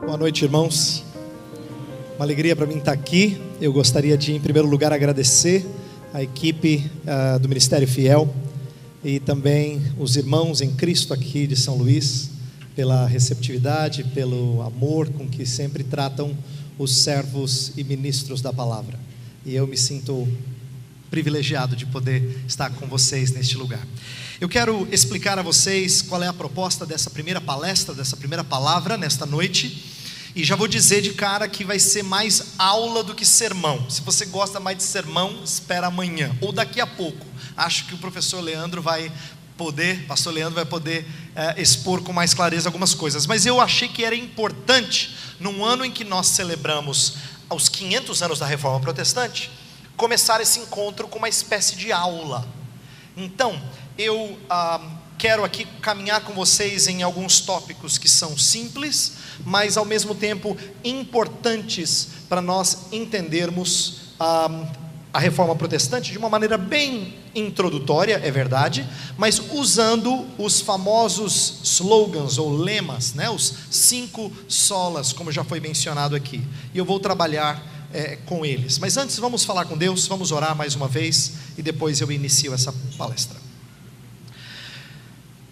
Boa noite, irmãos. Uma alegria para mim estar aqui. Eu gostaria de, em primeiro lugar, agradecer a equipe do Ministério Fiel e também os irmãos em Cristo aqui de São Luís pela receptividade, pelo amor com que sempre tratam os servos e ministros da palavra. E eu me sinto privilegiado de poder estar com vocês neste lugar. Eu quero explicar a vocês qual é a proposta dessa primeira palestra, dessa primeira palavra nesta noite. E já vou dizer de cara que vai ser mais aula do que sermão. Se você gosta mais de sermão, espera amanhã ou daqui a pouco. Acho que o pastor Leandro vai poder expor com mais clareza algumas coisas. Mas eu achei que era importante, num ano em que nós celebramos os 500 anos da Reforma Protestante, começar esse encontro com uma espécie de aula. Então, eu quero aqui caminhar com vocês em alguns tópicos que são simples, mas ao mesmo tempo importantes para nós entendermos a Reforma Protestante de uma maneira bem introdutória, é verdade, mas usando os famosos slogans ou lemas, né? Os 5 solas, como já foi mencionado aqui, e eu vou trabalhar com eles. Mas antes vamos falar com Deus, vamos orar mais uma vez e depois eu inicio essa palestra.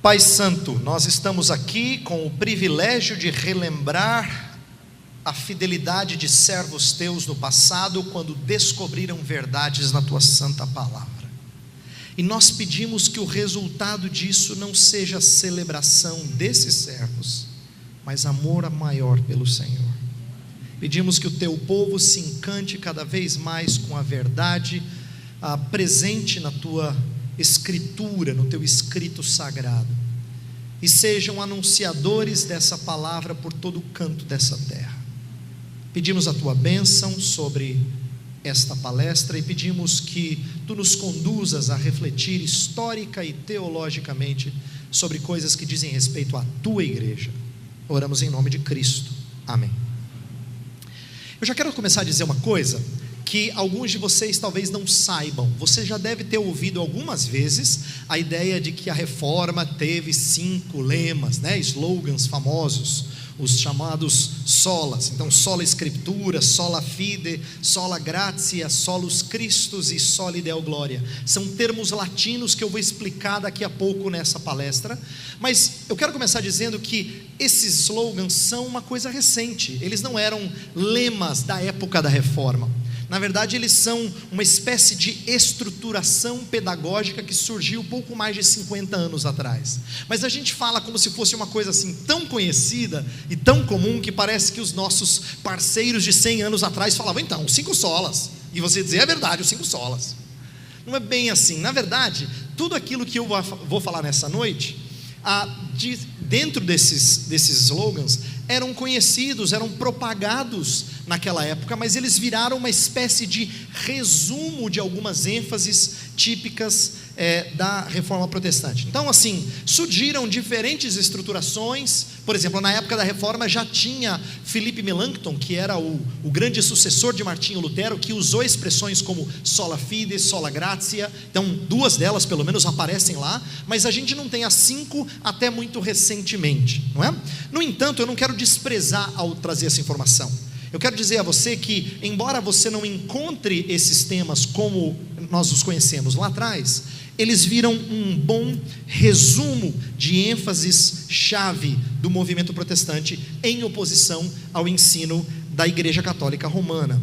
Pai Santo, nós estamos aqui com o privilégio de relembrar a fidelidade de servos teus no passado, quando descobriram verdades na tua santa palavra. E nós pedimos que o resultado disso não seja a celebração desses servos, mas amor maior pelo Senhor. Pedimos que o teu povo se encante cada vez mais com a verdade presente na tua escritura, no teu escrito sagrado, e sejam anunciadores dessa palavra por todo o canto dessa terra. Pedimos a tua bênção sobre esta palestra e pedimos que tu nos conduzas a refletir histórica e teologicamente sobre coisas que dizem respeito à tua igreja. Oramos em nome de Cristo, amém. Eu já quero começar a dizer uma coisa que alguns de vocês talvez não saibam. Você já deve ter ouvido algumas vezes a ideia de que a reforma teve 5 lemas, né? Slogans famosos, os chamados solas. Então, sola Scriptura, sola fide, sola gratia, solus Christus e soli Deo gloria. São termos latinos que eu vou explicar daqui a pouco nessa palestra. Mas eu quero começar dizendo que esses slogans são uma coisa recente. Eles não eram lemas da época da reforma. Na verdade, eles são uma espécie de estruturação pedagógica que surgiu pouco mais de 50 anos atrás. Mas a gente fala como se fosse uma coisa assim tão conhecida e tão comum que parece que os nossos parceiros de 100 anos atrás falavam, então, 5 solas. E você dizia, é verdade, os 5 solas. Não é bem assim. Na verdade, tudo aquilo que eu vou falar nessa noite, dentro desses slogans, eram conhecidos, eram propagados naquela época, mas eles viraram uma espécie de resumo de algumas ênfases típicas da Reforma Protestante. Então, assim, surgiram diferentes estruturações. Por exemplo, na época da Reforma já tinha Philippe Melanchthon, que era o grande sucessor de Martinho Lutero, que usou expressões como sola fide, sola gratia. Então, 2 delas pelo menos aparecem lá, mas a gente não tem as 5 até muito recentemente, não é? No entanto, eu não quero desprezar ao trazer essa informação. Eu quero dizer a você que, embora você não encontre esses temas como nós os conhecemos lá atrás, eles viram um bom resumo de ênfases-chave do movimento protestante em oposição ao ensino da Igreja Católica Romana.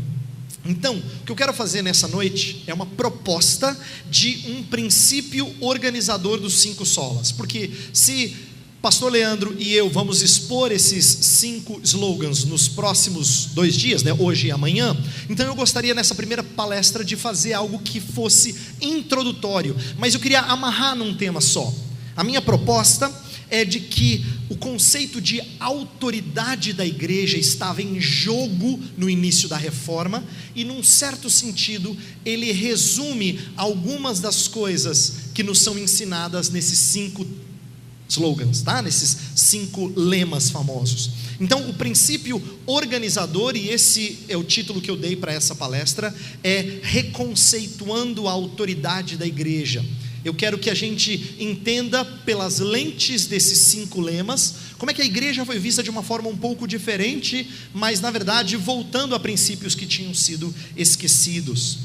Então, o que eu quero fazer nessa noite é uma proposta de um princípio organizador dos 5 solas, porque se pastor Leandro e eu vamos expor esses 5 slogans nos próximos 2 dias, né, hoje e amanhã, então eu gostaria nessa primeira palestra de fazer algo que fosse introdutório, mas eu queria amarrar num tema só. A minha proposta é de que o conceito de autoridade da igreja estava em jogo no início da reforma, e num certo sentido ele resume algumas das coisas que nos são ensinadas nesses 5 slogans, tá? Nesses 5 lemas famosos. Então, o princípio organizador, e esse é o título que eu dei para essa palestra, é reconceituando a autoridade da igreja. eu quero que a gente entenda pelas lentes desses 5 lemas, como é que a igreja foi vista de uma forma um pouco diferente, mas na verdade voltando a princípios que tinham sido esquecidos.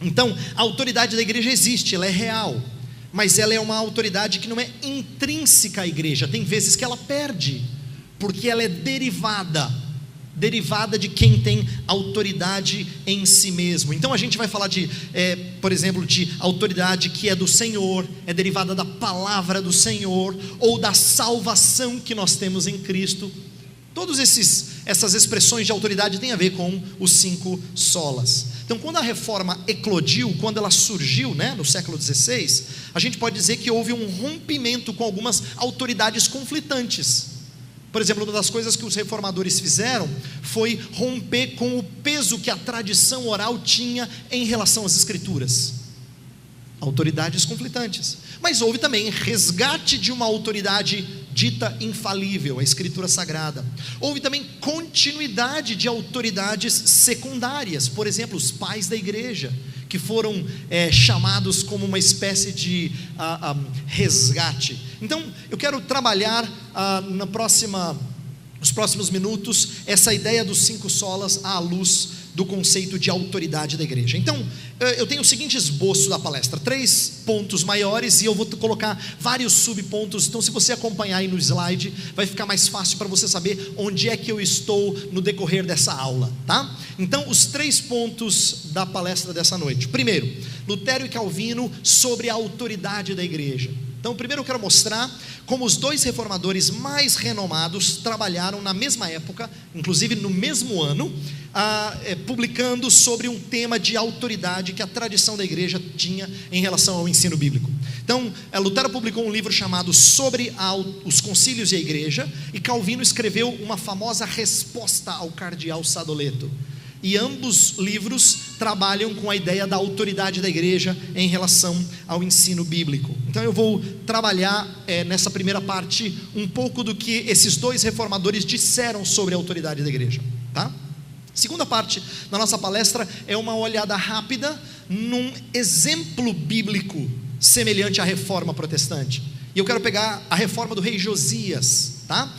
Então, a autoridade da igreja existe, ela é real, mas ela é uma autoridade que não é intrínseca à igreja. Tem vezes que ela perde, porque ela é derivada de quem tem autoridade em si mesmo. Então a gente vai falar por exemplo, de autoridade que é do Senhor, é derivada da palavra do Senhor, ou da salvação que nós temos em Cristo. Todas essas expressões de autoridade têm a ver com os 5 solas. Então, quando a reforma eclodiu, quando ela surgiu, no século XVI, a gente pode dizer que houve um rompimento com algumas autoridades conflitantes. Por exemplo, uma das coisas que os reformadores fizeram foi romper com o peso que a tradição oral tinha em relação às escrituras. Autoridades conflitantes. Mas houve também resgate de uma autoridade dita infalível, a escritura sagrada. Houve também continuidade de autoridades secundárias, por exemplo, os pais da igreja, que foram chamados como uma espécie de resgate. Então, eu quero trabalhar nos próximos minutos essa ideia dos 5 solas à luz do conceito de autoridade da igreja. Então, eu tenho o seguinte esboço da palestra: 3 pontos maiores, e eu vou colocar vários subpontos. Então, se você acompanhar aí no slide, vai ficar mais fácil para você saber onde é que eu estou no decorrer dessa aula, tá? Então, os 3 pontos da palestra dessa noite. Primeiro, Lutero e Calvino sobre a autoridade da igreja. Então, primeiro eu quero mostrar como os 2 reformadores mais renomados trabalharam na mesma época, inclusive no mesmo ano, publicando sobre um tema de autoridade que a tradição da igreja tinha em relação ao ensino bíblico. Então, Lutero publicou um livro chamado Sobre os Concílios e a Igreja, e Calvino escreveu uma famosa resposta ao cardeal Sadoleto. E ambos livros trabalham com a ideia da autoridade da igreja em relação ao ensino bíblico. Então eu vou trabalhar nessa primeira parte um pouco do que esses 2 reformadores disseram sobre a autoridade da igreja, tá? Segunda parte da nossa palestra é uma olhada rápida num exemplo bíblico semelhante à reforma protestante. E eu quero pegar a reforma do rei Josias, tá?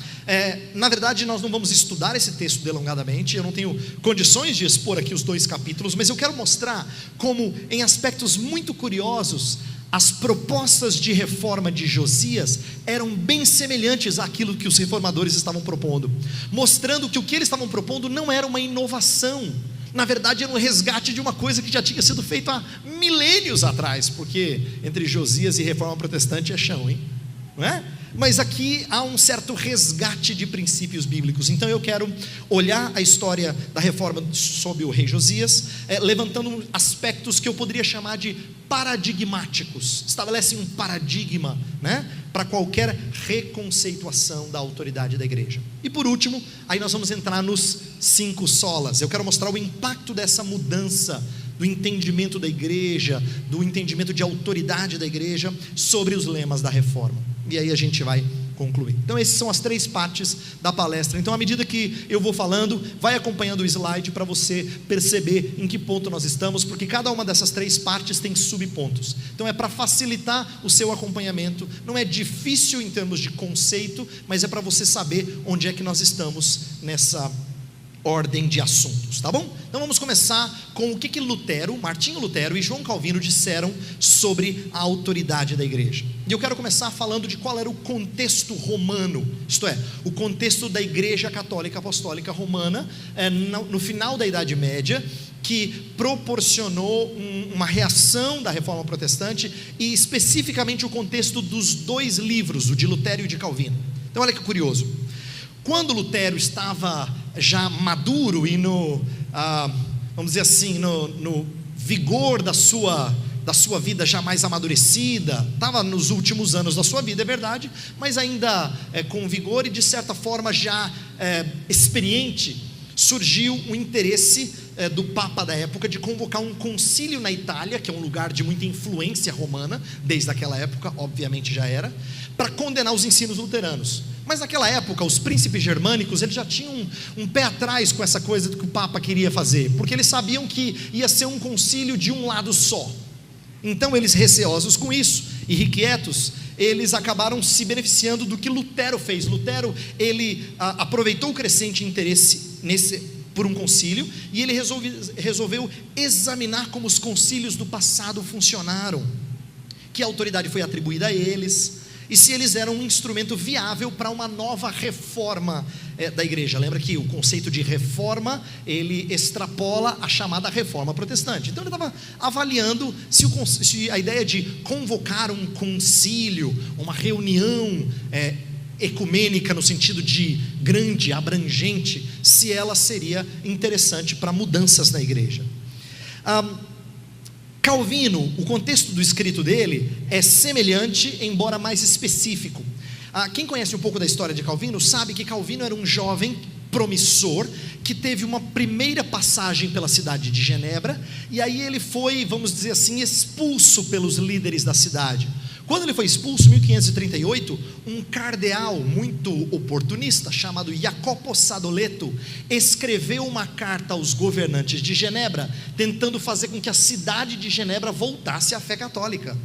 Na verdade, nós não vamos estudar esse texto delongadamente, eu não tenho condições de expor aqui os 2 capítulos, mas eu quero mostrar como, em aspectos muito curiosos, as propostas de reforma de Josias eram bem semelhantes àquilo que os reformadores estavam propondo, mostrando que o que eles estavam propondo não era uma inovação, na verdade era um resgate de uma coisa que já tinha sido feita há milênios atrás, porque entre Josias e reforma protestante é chão, hein? Não é? Mas aqui há um certo resgate de princípios bíblicos. Então eu quero olhar a história da reforma sob o rei Josias, levantando aspectos que eu poderia chamar de paradigmáticos. Estabelecem um paradigma, para qualquer reconceituação da autoridade da igreja. E por último, aí nós vamos entrar nos 5 solas. Eu quero mostrar o impacto dessa mudança do entendimento da igreja, do entendimento de autoridade da igreja sobre os lemas da reforma. E aí a gente vai concluir. Então essas são as 3 partes da palestra. Então à medida que eu vou falando, vai acompanhando o slide para você perceber em que ponto nós estamos, porque cada uma dessas 3 partes tem subpontos. Então é para facilitar o seu acompanhamento, não é difícil em termos de conceito, mas é para você saber onde é que nós estamos nessa ordem de assuntos, tá bom? Então vamos começar com o que Lutero, Martinho Lutero e João Calvino disseram sobre a autoridade da igreja. E eu quero começar falando de qual era o contexto romano, isto é, o contexto da igreja católica apostólica romana, no final da Idade Média, que proporcionou uma reação da reforma protestante, e especificamente o contexto dos 2 livros, o de Lutero e o de Calvino. Então olha que curioso, quando Lutero estava já maduro e vamos dizer assim, no vigor da sua vida já mais amadurecida, estava nos últimos anos da sua vida, é verdade, mas ainda com vigor e de certa forma já experiente, surgiu um interesse do Papa da época de convocar um concílio na Itália, que é um lugar de muita influência romana, desde aquela época, obviamente já era, para condenar os ensinos luteranos. Mas naquela época, os príncipes germânicos, eles já tinham um pé atrás com essa coisa do que o Papa queria fazer, porque eles sabiam que ia ser um concílio de um lado só. Então eles, receosos com isso, irrequietos, eles acabaram se beneficiando do que Lutero fez. Lutero, ele aproveitou o crescente interesse por um concílio, e ele resolveu examinar como os concílios do passado funcionaram, que autoridade foi atribuída a eles, e se eles eram um instrumento viável para uma nova reforma da igreja. Lembra que o conceito de reforma, ele extrapola a chamada reforma protestante. Então ele estava avaliando se a ideia de convocar um concílio, uma reunião ecumênica no sentido de grande, abrangente, se ela seria interessante para mudanças na igreja. Calvino, o contexto do escrito dele é semelhante, embora mais específico. Quem conhece um pouco da história de Calvino sabe que Calvino era um jovem promissor que teve uma primeira passagem pela cidade de Genebra, e aí ele foi, vamos dizer assim, expulso pelos líderes da cidade. Quando ele foi expulso, em 1538, um cardeal muito oportunista, chamado Jacopo Sadoleto, escreveu uma carta aos governantes de Genebra, tentando fazer com que a cidade de Genebra voltasse à fé católica.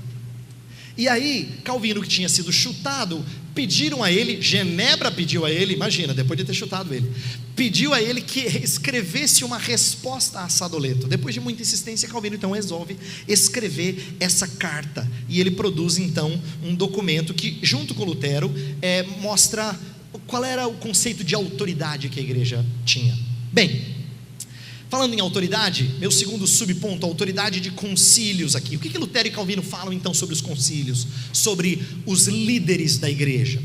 E aí, Calvino, que tinha sido chutado, pediram a ele, Genebra pediu a ele, imagina, depois de ter chutado ele, pediu a ele que escrevesse uma resposta a Sadoleto. Depois de muita insistência, Calvino então resolve escrever essa carta, e ele produz então um documento que, junto com Lutero, mostra qual era o conceito de autoridade que a igreja tinha. Bem, falando em autoridade, meu segundo subponto, autoridade de concílios aqui. O que Lutero e Calvino falam então sobre os concílios, sobre os líderes da igreja?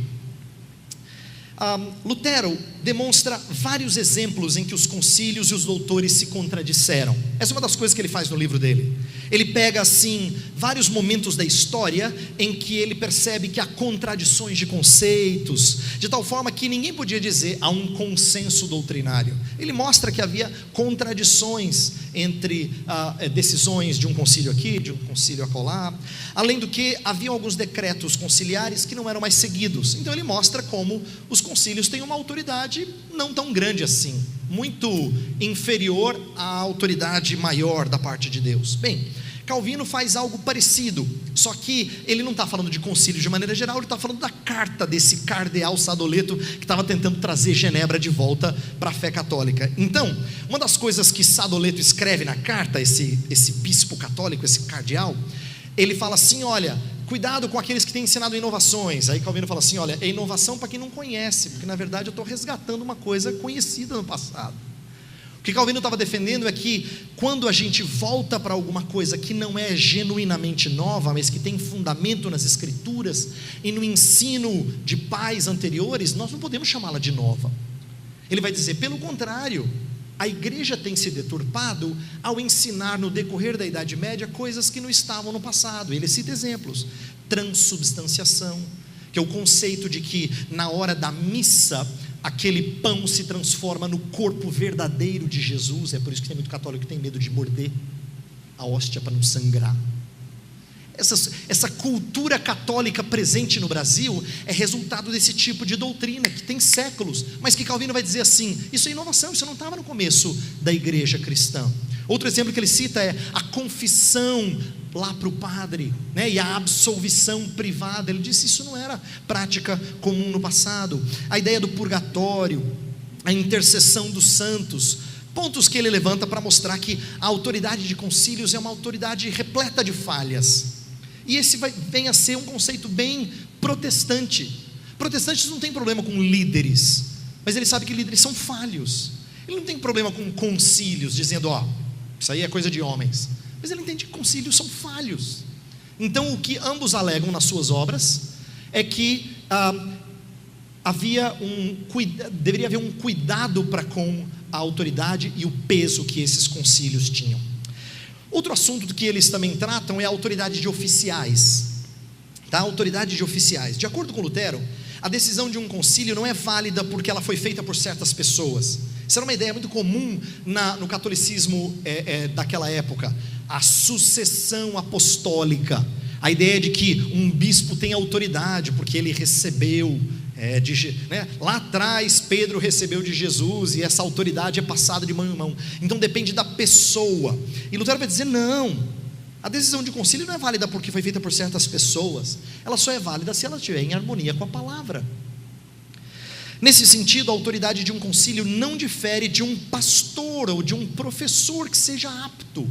Lutero demonstra vários exemplos em que os concílios e os doutores se contradisseram. Essa é uma das coisas que ele faz no livro dele. Ele pega assim vários momentos da história em que ele percebe que há contradições de conceitos, de tal forma que ninguém podia dizer há um consenso doutrinário. Ele mostra que havia contradições entre decisões de um concílio aqui, de um concílio acolá, além do que havia alguns decretos conciliares que não eram mais seguidos. Então ele mostra como os concílios têm uma autoridade não tão grande assim, muito inferior à autoridade maior da parte de Deus. Bem, Calvino faz algo parecido, só que ele não está falando de concílio de maneira geral, ele está falando da carta desse cardeal Sadoleto, que estava tentando trazer Genebra de volta para a fé católica. Então, uma das coisas que Sadoleto escreve na carta, esse bispo católico, esse cardeal, ele fala assim: olha, cuidado com aqueles que têm ensinado inovações. Aí Calvino fala assim: olha, é inovação para quem não conhece, porque na verdade eu estou resgatando uma coisa conhecida no passado. O que Calvino estava defendendo é que quando a gente volta para alguma coisa que não é genuinamente nova, mas que tem fundamento nas escrituras e no ensino de pais anteriores, nós não podemos chamá-la de nova. Ele vai dizer, pelo contrário, a igreja tem se deturpado ao ensinar no decorrer da Idade Média coisas que não estavam no passado. Ele cita exemplos: transubstanciação, que é o conceito de que na hora da missa aquele pão se transforma no corpo verdadeiro de Jesus. É por isso que tem muito católico que tem medo de morder a hóstia para não sangrar. Essa cultura católica presente no Brasil é resultado desse tipo de doutrina que tem séculos, mas que Calvino vai dizer assim: isso é inovação, isso não estava no começo da igreja cristã. Outro exemplo que ele cita é a confissão lá para o padre, né, e a absolvição privada. Ele disse isso não era prática comum no passado. A ideia do purgatório, a intercessão dos santos, pontos que ele levanta para mostrar que a autoridade de concílios é uma autoridade repleta de falhas. E esse vem a ser um conceito bem protestante. Protestantes não têm problema com líderes, mas ele sabe que líderes são falhos. Ele não tem problema com concílios, dizendo, isso aí é coisa de homens. Mas ele entende que concílios são falhos. Então o que ambos alegam nas suas obras é que deveria haver um cuidado para com a autoridade e o peso que esses concílios tinham. Outro assunto que eles também tratam é a autoridade de oficiais. A autoridade de oficiais. De acordo com Lutero, a decisão de um concílio não é válida porque ela foi feita por certas pessoas. Isso era uma ideia muito comum no catolicismo daquela época. A sucessão apostólica. A ideia de que um bispo tem autoridade porque ele recebeu lá atrás Pedro recebeu de Jesus, e essa autoridade é passada de mão em mão. Então depende da pessoa. E Lutero vai dizer, não, A decisão de concílio não é válida porque foi feita por certas pessoas, ela só é válida se ela estiver em harmonia com a palavra. Nesse sentido, a autoridade de um concílio não difere de um pastor ou de um professor que seja apto.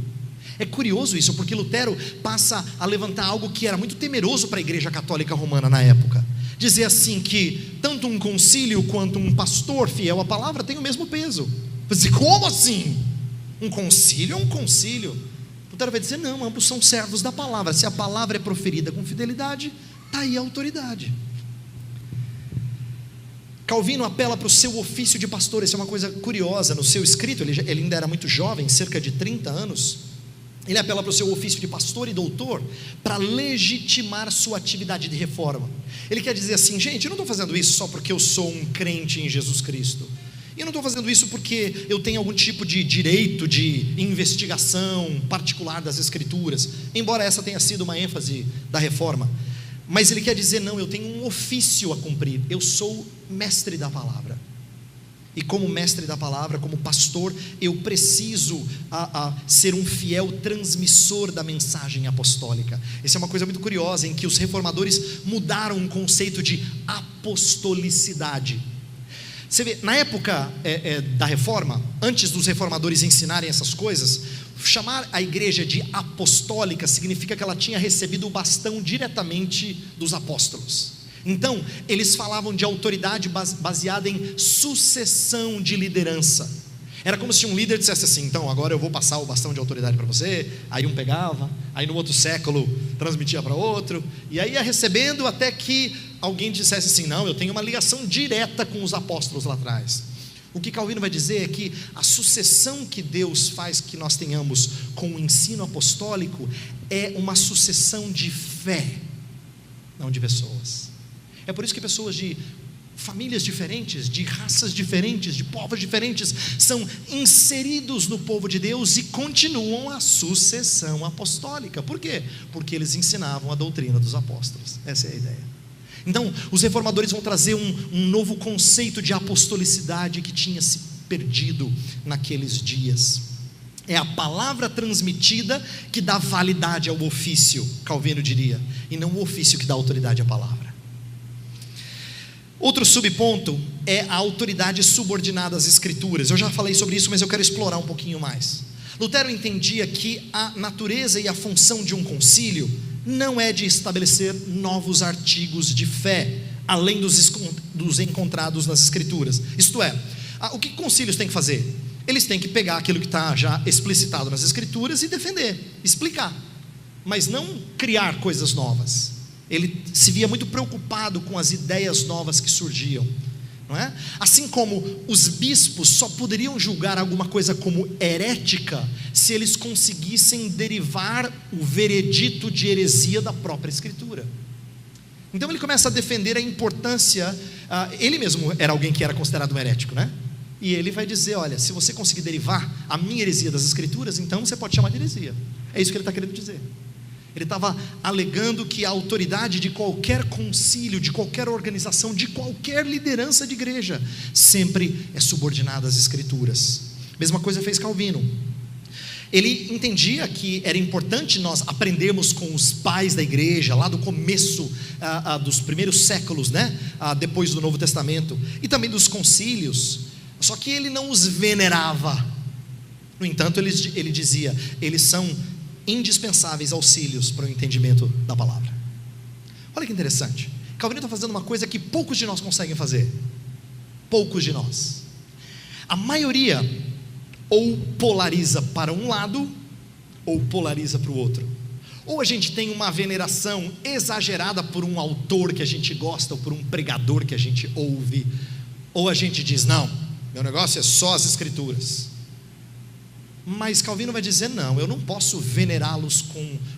É curioso isso, porque Lutero passa a levantar algo que era muito temeroso para a Igreja Católica Romana na época. Dizer assim que tanto um concílio quanto um pastor fiel à palavra tem o mesmo peso. Mas como assim? Um concílio é um concílio. Lutero vai dizer, não, ambos são servos da palavra. Se a palavra é proferida com fidelidade, está aí a autoridade. Calvino apela para o seu ofício de pastor. Isso é uma coisa curiosa. No seu escrito, ele ainda era muito jovem, cerca de 30 anos. Ele apela para o seu ofício de pastor e doutor para legitimar sua atividade de reforma. Ele quer dizer assim, gente, eu não estou fazendo isso só porque eu sou um crente em Jesus Cristo. E eu não estou fazendo isso porque eu tenho algum tipo de direito de investigação particular das Escrituras, embora essa tenha sido uma ênfase da reforma. Mas ele quer dizer, não, eu tenho um ofício a cumprir. Eu sou mestre da palavra. E como mestre da palavra, como pastor, eu preciso ser um fiel transmissor da mensagem apostólica. Essa é uma coisa muito curiosa, em que os reformadores mudaram o conceito de apostolicidade. Você vê, na época da reforma, antes dos reformadores ensinarem essas coisas, chamar a igreja de apostólica significa que ela tinha recebido o bastão diretamente dos apóstolos. Então, eles falavam de autoridade baseada em sucessão de liderança. Era como se um líder dissesse assim, então agora eu vou passar o bastão de autoridade para você. Aí um pegava, aí no outro século transmitia para outro, e aí ia recebendo até que alguém dissesse assim, não, eu tenho uma ligação direta com os apóstolos lá atrás. O que Calvino vai dizer é que a sucessão que Deus faz que nós tenhamos com o ensino apostólico é uma sucessão de fé, não de pessoas. É por isso que pessoas de famílias diferentes, de raças diferentes, de povos diferentes, são inseridos no povo de Deus e continuam a sucessão apostólica. Por quê? Porque eles ensinavam a doutrina dos apóstolos. Essa é a ideia. Então, os reformadores vão trazer um novo conceito de apostolicidade que tinha se perdido naqueles dias. É a palavra transmitida que dá validade ao ofício, Calvino diria, e não o ofício que dá autoridade à palavra. Outro subponto é a autoridade subordinada às Escrituras. Eu já falei sobre isso, mas eu quero explorar um pouquinho mais. Lutero entendia que a natureza e a função de um concílio não é de estabelecer novos artigos de fé, além dos encontrados nas Escrituras. Isto é, o que concílios têm que fazer? Eles têm que pegar aquilo que está já explicitado nas Escrituras e defender, explicar, mas não criar coisas novas. Ele se via muito preocupado com as ideias novas que surgiam, não é? Assim como os bispos só poderiam julgar alguma coisa como herética se eles conseguissem derivar o veredito de heresia da própria Escritura. Então ele começa a defender a importância, ele mesmo era alguém que era considerado um herético, né? E ele vai dizer, olha, se você conseguir derivar a minha heresia das Escrituras, então você pode chamar de heresia. É isso que ele está querendo dizer. Ele estava alegando que a autoridade de qualquer concílio, de qualquer organização, de qualquer liderança de igreja, sempre é subordinada às Escrituras. Mesma coisa fez Calvino. Ele entendia que era importante nós aprendermos com os pais da igreja, lá do começo dos primeiros séculos, né? Depois do Novo Testamento, e também dos concílios, só que ele não os venerava. No entanto, ele dizia, eles são indispensáveis auxílios para o entendimento da palavra. Olha que interessante, Calvino está fazendo uma coisa que poucos de nós conseguem fazer. Poucos de nós. A maioria ou polariza para um lado ou polariza para o outro. Ou a gente tem uma veneração exagerada por um autor que a gente gosta, ou por um pregador que a gente ouve, ou a gente diz, não, meu negócio é só as Escrituras. Mas Calvino vai dizer, não, eu não posso venerá-los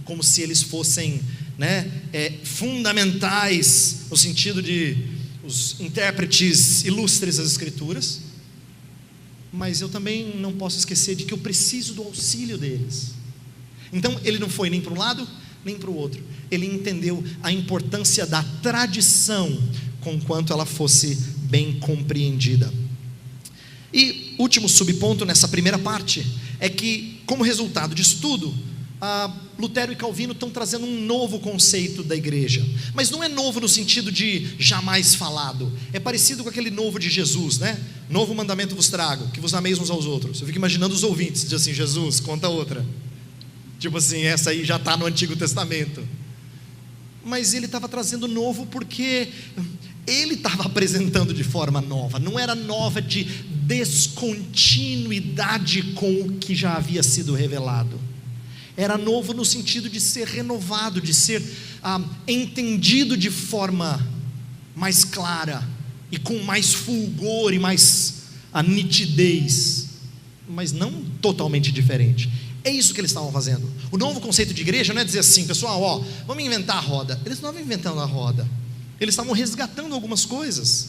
como se eles fossem, né, fundamentais, no sentido de os intérpretes ilustres das Escrituras, mas eu também não posso esquecer de que eu preciso do auxílio deles. Então ele não foi nem para um lado, nem para o outro. Ele entendeu a importância da tradição, conquanto ela fosse bem compreendida. E último subponto nessa primeira parte é que, como resultado disso tudo, Lutero e Calvino estão trazendo um novo conceito da igreja, mas não é novo no sentido de jamais falado, é parecido com aquele novo de Jesus, né? Novo mandamento vos trago, que vos ameis uns aos outros. Eu fico imaginando os ouvintes, diz assim: Jesus, conta outra, tipo assim, essa aí já está no Antigo Testamento. Mas ele estava trazendo novo porque ele estava apresentando de forma nova, não era nova de descontinuidade com o que já havia sido revelado, era novo no sentido de ser renovado, de ser entendido de forma mais clara, e com mais fulgor e mais nitidez, mas não totalmente diferente. É isso que eles estavam fazendo. O novo conceito de igreja não é dizer assim: pessoal, vamos inventar a roda. Eles não estavam inventando a roda, eles estavam resgatando algumas coisas.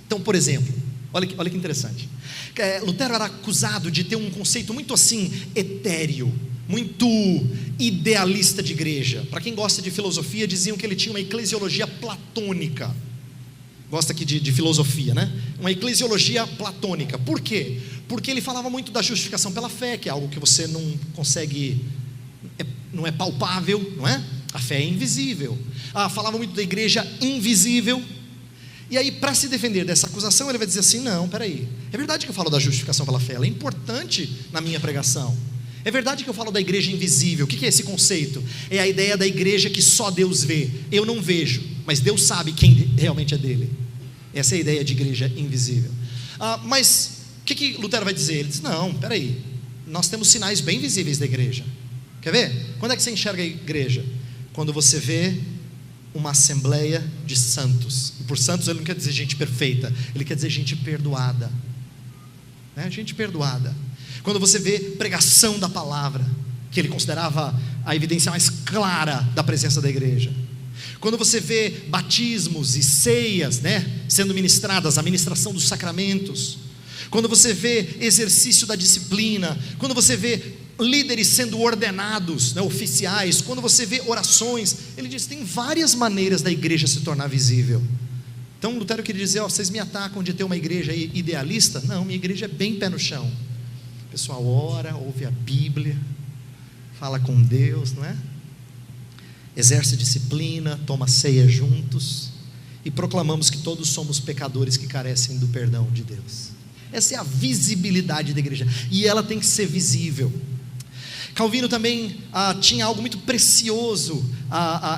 Então, por exemplo, olha que interessante, Lutero era acusado de ter um conceito muito assim etéreo, muito idealista de igreja. Para quem gosta de filosofia, diziam que ele tinha uma eclesiologia platônica. Gosta aqui de filosofia, né? Uma eclesiologia platônica. Por quê? Porque ele falava muito da justificação pela fé, que é algo que você não consegue, não é palpável, não é? A fé é invisível. Falava muito da igreja invisível. E aí, para se defender dessa acusação, ele vai dizer assim: não, peraí, é verdade que eu falo da justificação pela fé, ela é importante na minha pregação. É verdade que eu falo da igreja invisível. O que é esse conceito? É a ideia da igreja que só Deus vê. Eu não vejo, mas Deus sabe quem realmente é dele. Essa é a ideia de igreja invisível. Mas o que Lutero vai dizer? Ele diz: não, peraí, nós temos sinais bem visíveis da igreja. Quer ver? Quando é que você enxerga a igreja? Quando você vê uma assembleia de santos. E por santos ele não quer dizer gente perfeita, ele quer dizer gente perdoada, né? Gente perdoada. Quando você vê pregação da palavra, que ele considerava a evidência mais clara da presença da igreja. Quando você vê batismos e ceias, né, sendo ministradas, a ministração dos sacramentos. Quando você vê exercício da disciplina. Quando você vê líderes sendo ordenados, né, oficiais. Quando você vê orações. Ele diz: tem várias maneiras da igreja se tornar visível. Então Lutero queria dizer: vocês me atacam de ter uma igreja idealista? Não, minha igreja é bem pé no chão. O pessoal ora, ouve a Bíblia, fala com Deus, não é? Exerce disciplina, toma ceia juntos, e proclamamos que todos somos pecadores que carecem do perdão de Deus. Essa é a visibilidade da igreja, e ela tem que ser visível. Calvino também tinha algo muito precioso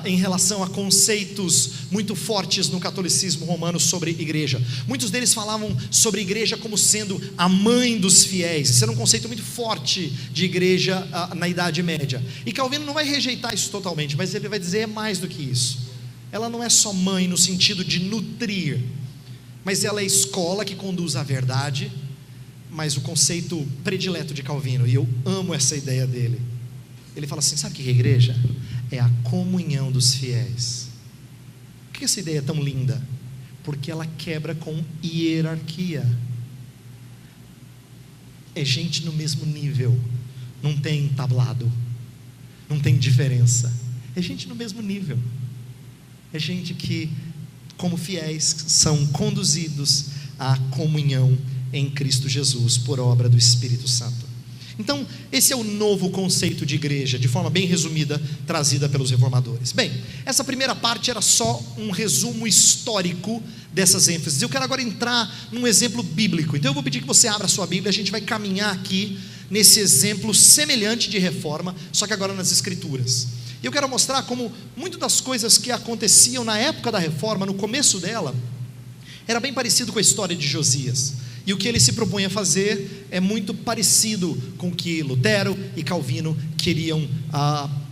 em relação a conceitos muito fortes no catolicismo romano sobre igreja. Muitos deles falavam sobre igreja como sendo a mãe dos fiéis. Esse era um conceito muito forte de igreja na Idade Média. E Calvino não vai rejeitar isso totalmente, mas ele vai dizer: é mais do que isso. Ela não é só mãe no sentido de nutrir, mas ela é escola que conduz à verdade. Mas o conceito predileto de Calvino, e eu amo essa ideia dele, ele fala assim: sabe o que é a igreja? É a comunhão dos fiéis. Por que essa ideia é tão linda? Porque ela quebra com hierarquia. É gente no mesmo nível, não tem tablado, não tem diferença, é gente no mesmo nível, é gente que, como fiéis, são conduzidos à comunhão em Cristo Jesus, por obra do Espírito Santo. Então, esse é o novo conceito de igreja, de forma bem resumida, trazida pelos reformadores. Bem, essa primeira parte era só um resumo histórico dessas ênfases. Eu quero agora entrar num exemplo bíblico. Então eu vou pedir que você abra a sua Bíblia. A gente vai caminhar aqui nesse exemplo semelhante de reforma, só que agora nas Escrituras. E eu quero mostrar como muitas das coisas que aconteciam na época da reforma, no começo dela, era bem parecido com a história de Josias. E o que ele se propõe a fazer é muito parecido com o que Lutero e Calvino queriam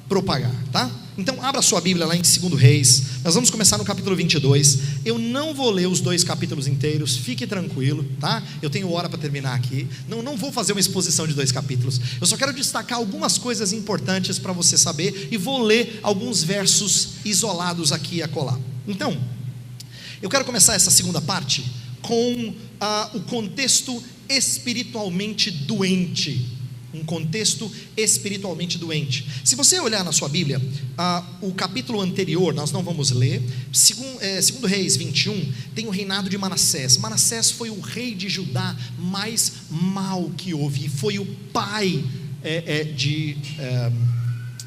propagar, tá? Então abra sua Bíblia lá em 2 Reis. Nós vamos começar no capítulo 22. Eu não vou ler os 2 capítulos inteiros, fique tranquilo, tá? Eu tenho hora para terminar aqui. Não vou fazer uma exposição de 2 capítulos. Eu só quero destacar algumas coisas importantes para você saber, e vou ler alguns versos isolados aqui e acolá. Então, eu quero começar essa segunda parte com o contexto espiritualmente doente. Um contexto espiritualmente doente. Se você olhar na sua Bíblia, o capítulo anterior, nós não vamos ler, segundo Reis 21, tem o reinado de Manassés. Manassés foi o rei de Judá mais mau que houve, e foi o pai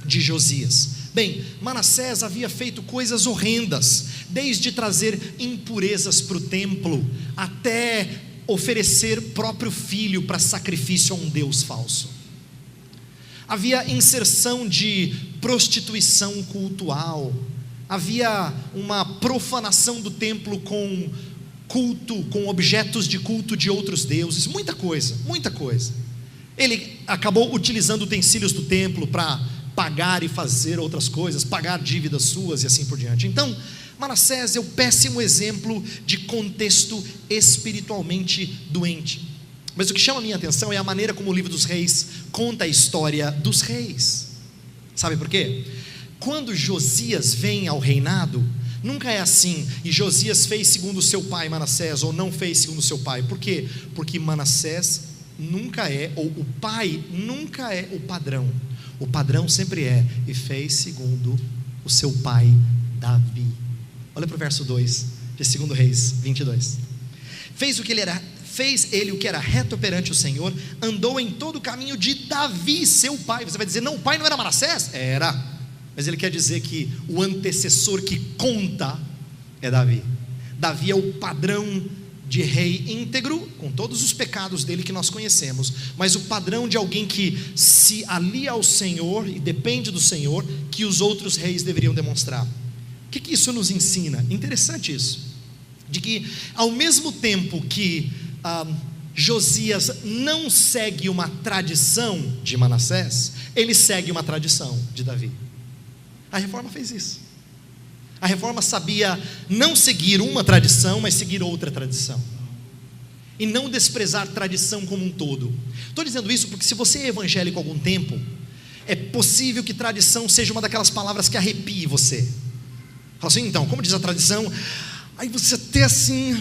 de Josias? Bem, Manassés havia feito coisas horrendas, desde trazer impurezas para o templo, até oferecer próprio filho para sacrifício a um deus falso. Havia inserção de prostituição cultual, havia uma profanação do templo com culto, com objetos de culto de outros deuses, muita coisa, muita coisa. Ele acabou utilizando utensílios do templo para pagar e fazer outras coisas, pagar dívidas suas e assim por diante. Então, Manassés é o péssimo exemplo de contexto espiritualmente doente. Mas o que chama a minha atenção é a maneira como o livro dos reis conta a história dos reis. Sabe por quê? Quando Josias vem ao reinado, nunca é assim, e Josias fez segundo seu pai Manassés, ou não fez segundo seu pai. Por quê? Porque Manassés nunca é, ou o pai nunca é o padrão. O padrão sempre é, e fez segundo o seu pai Davi. Olha para o verso 2 de 2 Reis 22. Fez ele o que era reto perante o Senhor, andou em todo o caminho de Davi, seu pai. Você vai dizer, não, o pai não era Manassés? Era, mas ele quer dizer que o antecessor que conta é Davi. Davi é o padrão de rei íntegro, com todos os pecados dele que nós conhecemos, mas o padrão de alguém que se alia ao Senhor e depende do Senhor, que os outros reis deveriam demonstrar. O que isso nos ensina? Interessante isso, de que ao mesmo tempo que Josias não segue uma tradição de Manassés, ele segue uma tradição de Davi. A reforma fez isso. A reforma sabia não seguir uma tradição, mas seguir outra tradição, e não desprezar tradição como um todo. Estou dizendo isso porque se você é evangélico há algum tempo, é possível que tradição seja uma daquelas palavras que arrepie você. Fala assim, então, como diz a tradição, aí você até assim,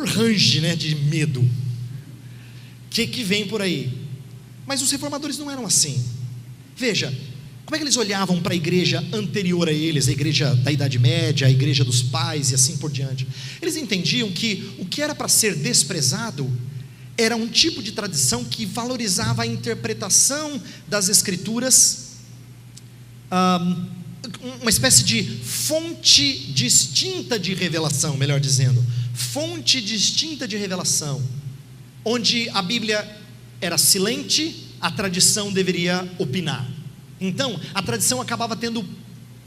range, né, de medo. O que vem por aí? Mas os reformadores não eram assim. Veja, como é que eles olhavam para a igreja anterior a eles, a igreja da Idade Média, a igreja dos pais e assim por diante? Eles entendiam que o que era para ser desprezado era um tipo de tradição que valorizava a interpretação das escrituras, uma espécie de fonte distinta de revelação, melhor dizendo, fonte distinta de revelação, onde a Bíblia era silente, a tradição deveria opinar. Então, a tradição acabava tendo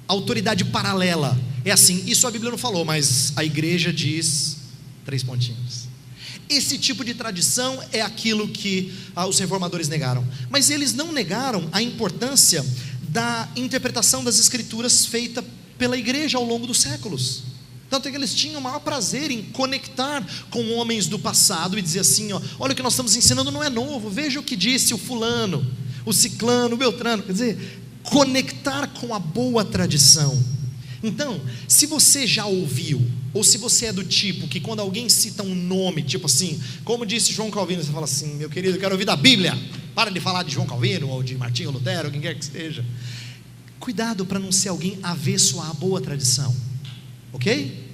autoridade paralela. É assim, isso a Bíblia não falou, mas a igreja diz, 3 pontinhos. Esse tipo de tradição é aquilo que os reformadores negaram. Mas eles não negaram a importância da interpretação das escrituras feita pela igreja ao longo dos séculos. Tanto é que eles tinham o maior prazer em conectar com homens do passado e dizer assim, olha o que nós estamos ensinando não é novo, veja o que disse o fulano, o ciclano, o beltrano, quer dizer, conectar com a boa tradição. Então, se você já ouviu, ou se você é do tipo que quando alguém cita um nome, tipo assim, como disse João Calvino, você fala assim, meu querido, eu quero ouvir da Bíblia, para de falar de João Calvino, ou de Martinho Lutero, quem quer que seja. Cuidado para não ser alguém avesso à boa tradição, ok?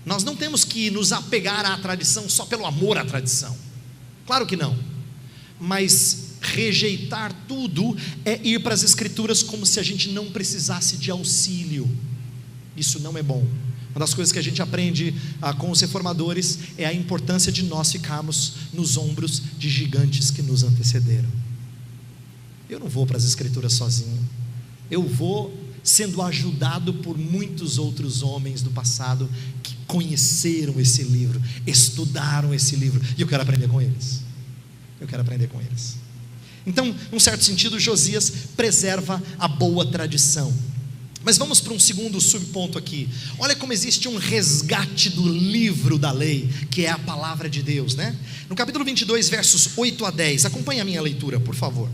Nós não temos que nos apegar à tradição só pelo amor à tradição, claro que não, mas rejeitar tudo é ir para as escrituras como se a gente não precisasse de auxílio. Isso não é bom. Uma das coisas que a gente aprende com os reformadores é a importância de nós ficarmos nos ombros de gigantes que nos antecederam. Eu não vou para as escrituras sozinho, eu vou sendo ajudado por muitos outros homens do passado que conheceram esse livro, estudaram esse livro, e eu quero aprender com eles. Então, num certo sentido, Josias preserva a boa tradição. Mas vamos para um segundo subponto aqui. Olha como existe um resgate do livro da lei, que é a palavra de Deus, né? No capítulo 22, versos 8 a 10, acompanhe a minha leitura, por favor.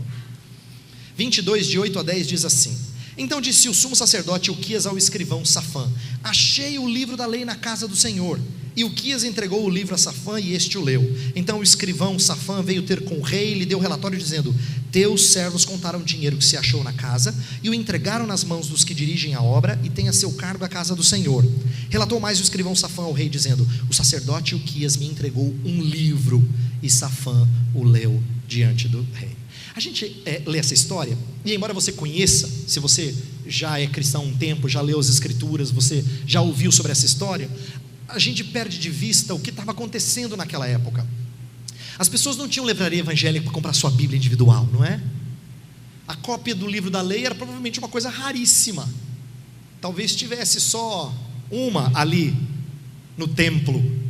22, de 8 a 10 diz assim: Então disse o sumo sacerdote Ilquias ao escrivão Safã: Achei o livro da lei na casa do Senhor. E Uquias entregou o livro a Safã e este o leu. Então o escrivão Safã veio ter com o rei e lhe deu relatório dizendo: teus servos contaram o dinheiro que se achou na casa e o entregaram nas mãos dos que dirigem a obra e tem a seu cargo a casa do Senhor. Relatou mais o escrivão Safã ao rei dizendo: o sacerdote Uquias me entregou um livro. E Safã o leu diante do rei. A gente lê essa história, e embora você conheça, se você já é cristão há um tempo, já leu as escrituras, você já ouviu sobre essa história, a gente perde de vista o que estava acontecendo naquela época. As pessoas não tinham livraria evangélica para comprar sua Bíblia individual, não é? A cópia do livro da lei era provavelmente uma coisa raríssima. Talvez tivesse só uma ali no templo.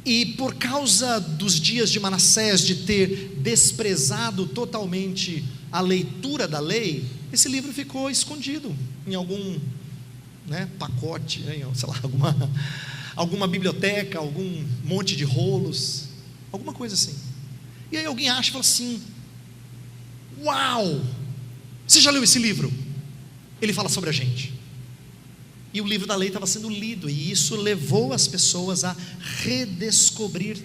E por causa dos dias de Manassés, de ter desprezado totalmente a leitura da lei, esse livro ficou escondido em algum pacote, sei lá, alguma biblioteca, algum monte de rolos, alguma coisa assim. E aí alguém acha e fala assim: uau, você já leu esse livro? Ele fala sobre a gente. E o livro da lei estava sendo lido, e isso levou as pessoas a redescobrir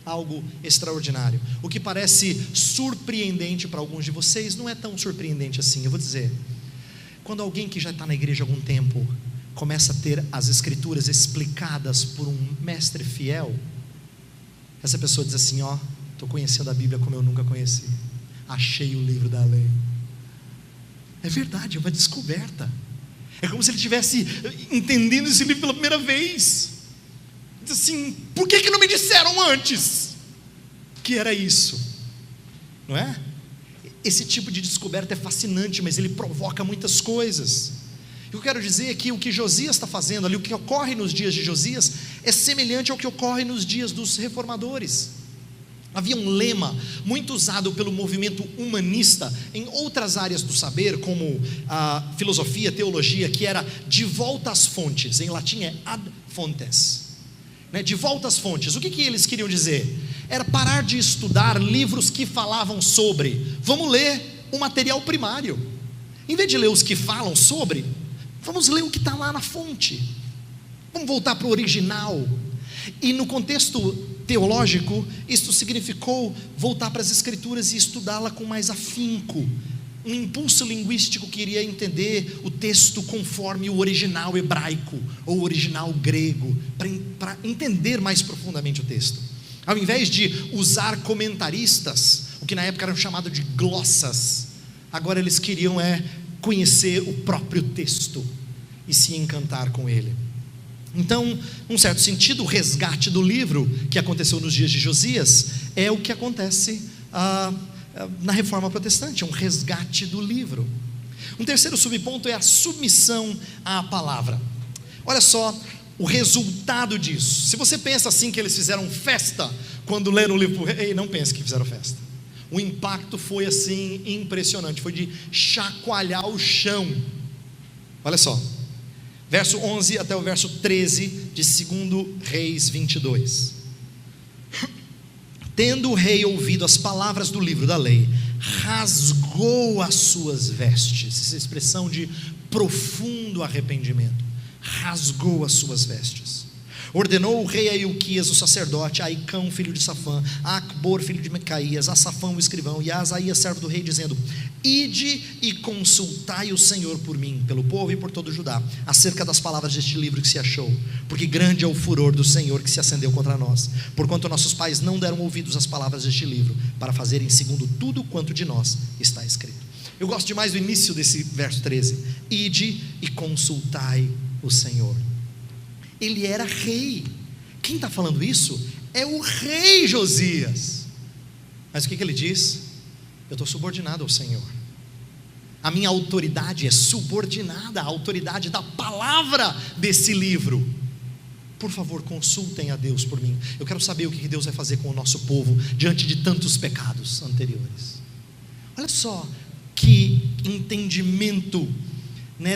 algo extraordinário. O que parece surpreendente para alguns de vocês não é tão surpreendente assim. Eu vou dizer, quando alguém que já está na igreja há algum tempo começa a ter as escrituras explicadas por um mestre fiel, essa pessoa diz assim: ó, estou conhecendo a Bíblia como eu nunca conheci, achei o livro da lei. É verdade, é uma descoberta. É como se ele estivesse entendendo esse livro pela primeira vez. Diz assim: por que não me disseram antes que era isso? Não é? Esse tipo de descoberta é fascinante, mas ele provoca muitas coisas. E eu quero dizer que o que Josias está fazendo ali, o que ocorre nos dias de Josias, é semelhante ao que ocorre nos dias dos reformadores. Havia um lema muito usado pelo movimento humanista em outras áreas do saber, como a filosofia, teologia, que era de volta às fontes. Em latim é ad fontes, de volta às fontes. O que eles queriam dizer? Era parar de estudar livros que falavam sobre. Vamos ler o material primário. Em vez de ler os que falam sobre, vamos ler o que está lá na fonte. Vamos voltar para o original. E no contexto teológico, isso significou voltar para as escrituras e estudá-la com mais afinco. Um impulso linguístico que iria entender o texto conforme o original hebraico ou o original grego, para entender mais profundamente o texto. Ao invés de usar comentaristas, o que na época eram chamados de glossas, agora eles queriam conhecer o próprio texto e se encantar com ele. Então, num certo sentido, o resgate do livro que aconteceu nos dias de Josias é o que acontece na Reforma Protestante, um resgate do livro. Um terceiro subponto é a submissão à palavra. Olha só o resultado disso. Se você pensa assim que eles fizeram festa quando leram o livro, ei, não pense que fizeram festa. O impacto foi assim impressionante, foi de chacoalhar o chão. Olha só, verso 11 até o verso 13 de 2 Reis 22. Tendo o rei ouvido as palavras do livro da lei, rasgou as suas vestes. Essa expressão de profundo arrependimento. Rasgou as suas vestes. Ordenou o rei a Ilquias, o sacerdote, a Aicão, filho de Safã, a Acbor, filho de Micaías, a Safã, o escrivão, e a Asaías, servo do rei, dizendo: ide e consultai o Senhor por mim, pelo povo e por todo o Judá, acerca das palavras deste livro que se achou, porque grande é o furor do Senhor que se acendeu contra nós, porquanto nossos pais não deram ouvidos às palavras deste livro, para fazerem segundo tudo quanto de nós está escrito. Eu gosto demais do início desse verso 13: ide e consultai o Senhor. Ele era rei. Quem está falando isso é o rei Josias. Mas o que ele diz? Eu estou subordinado ao Senhor. A minha autoridade é subordinada à autoridade da palavra desse livro. Por favor, consultem a Deus por mim. Eu quero saber o que Deus vai fazer com o nosso povo diante de tantos pecados anteriores. Olha só que entendimento,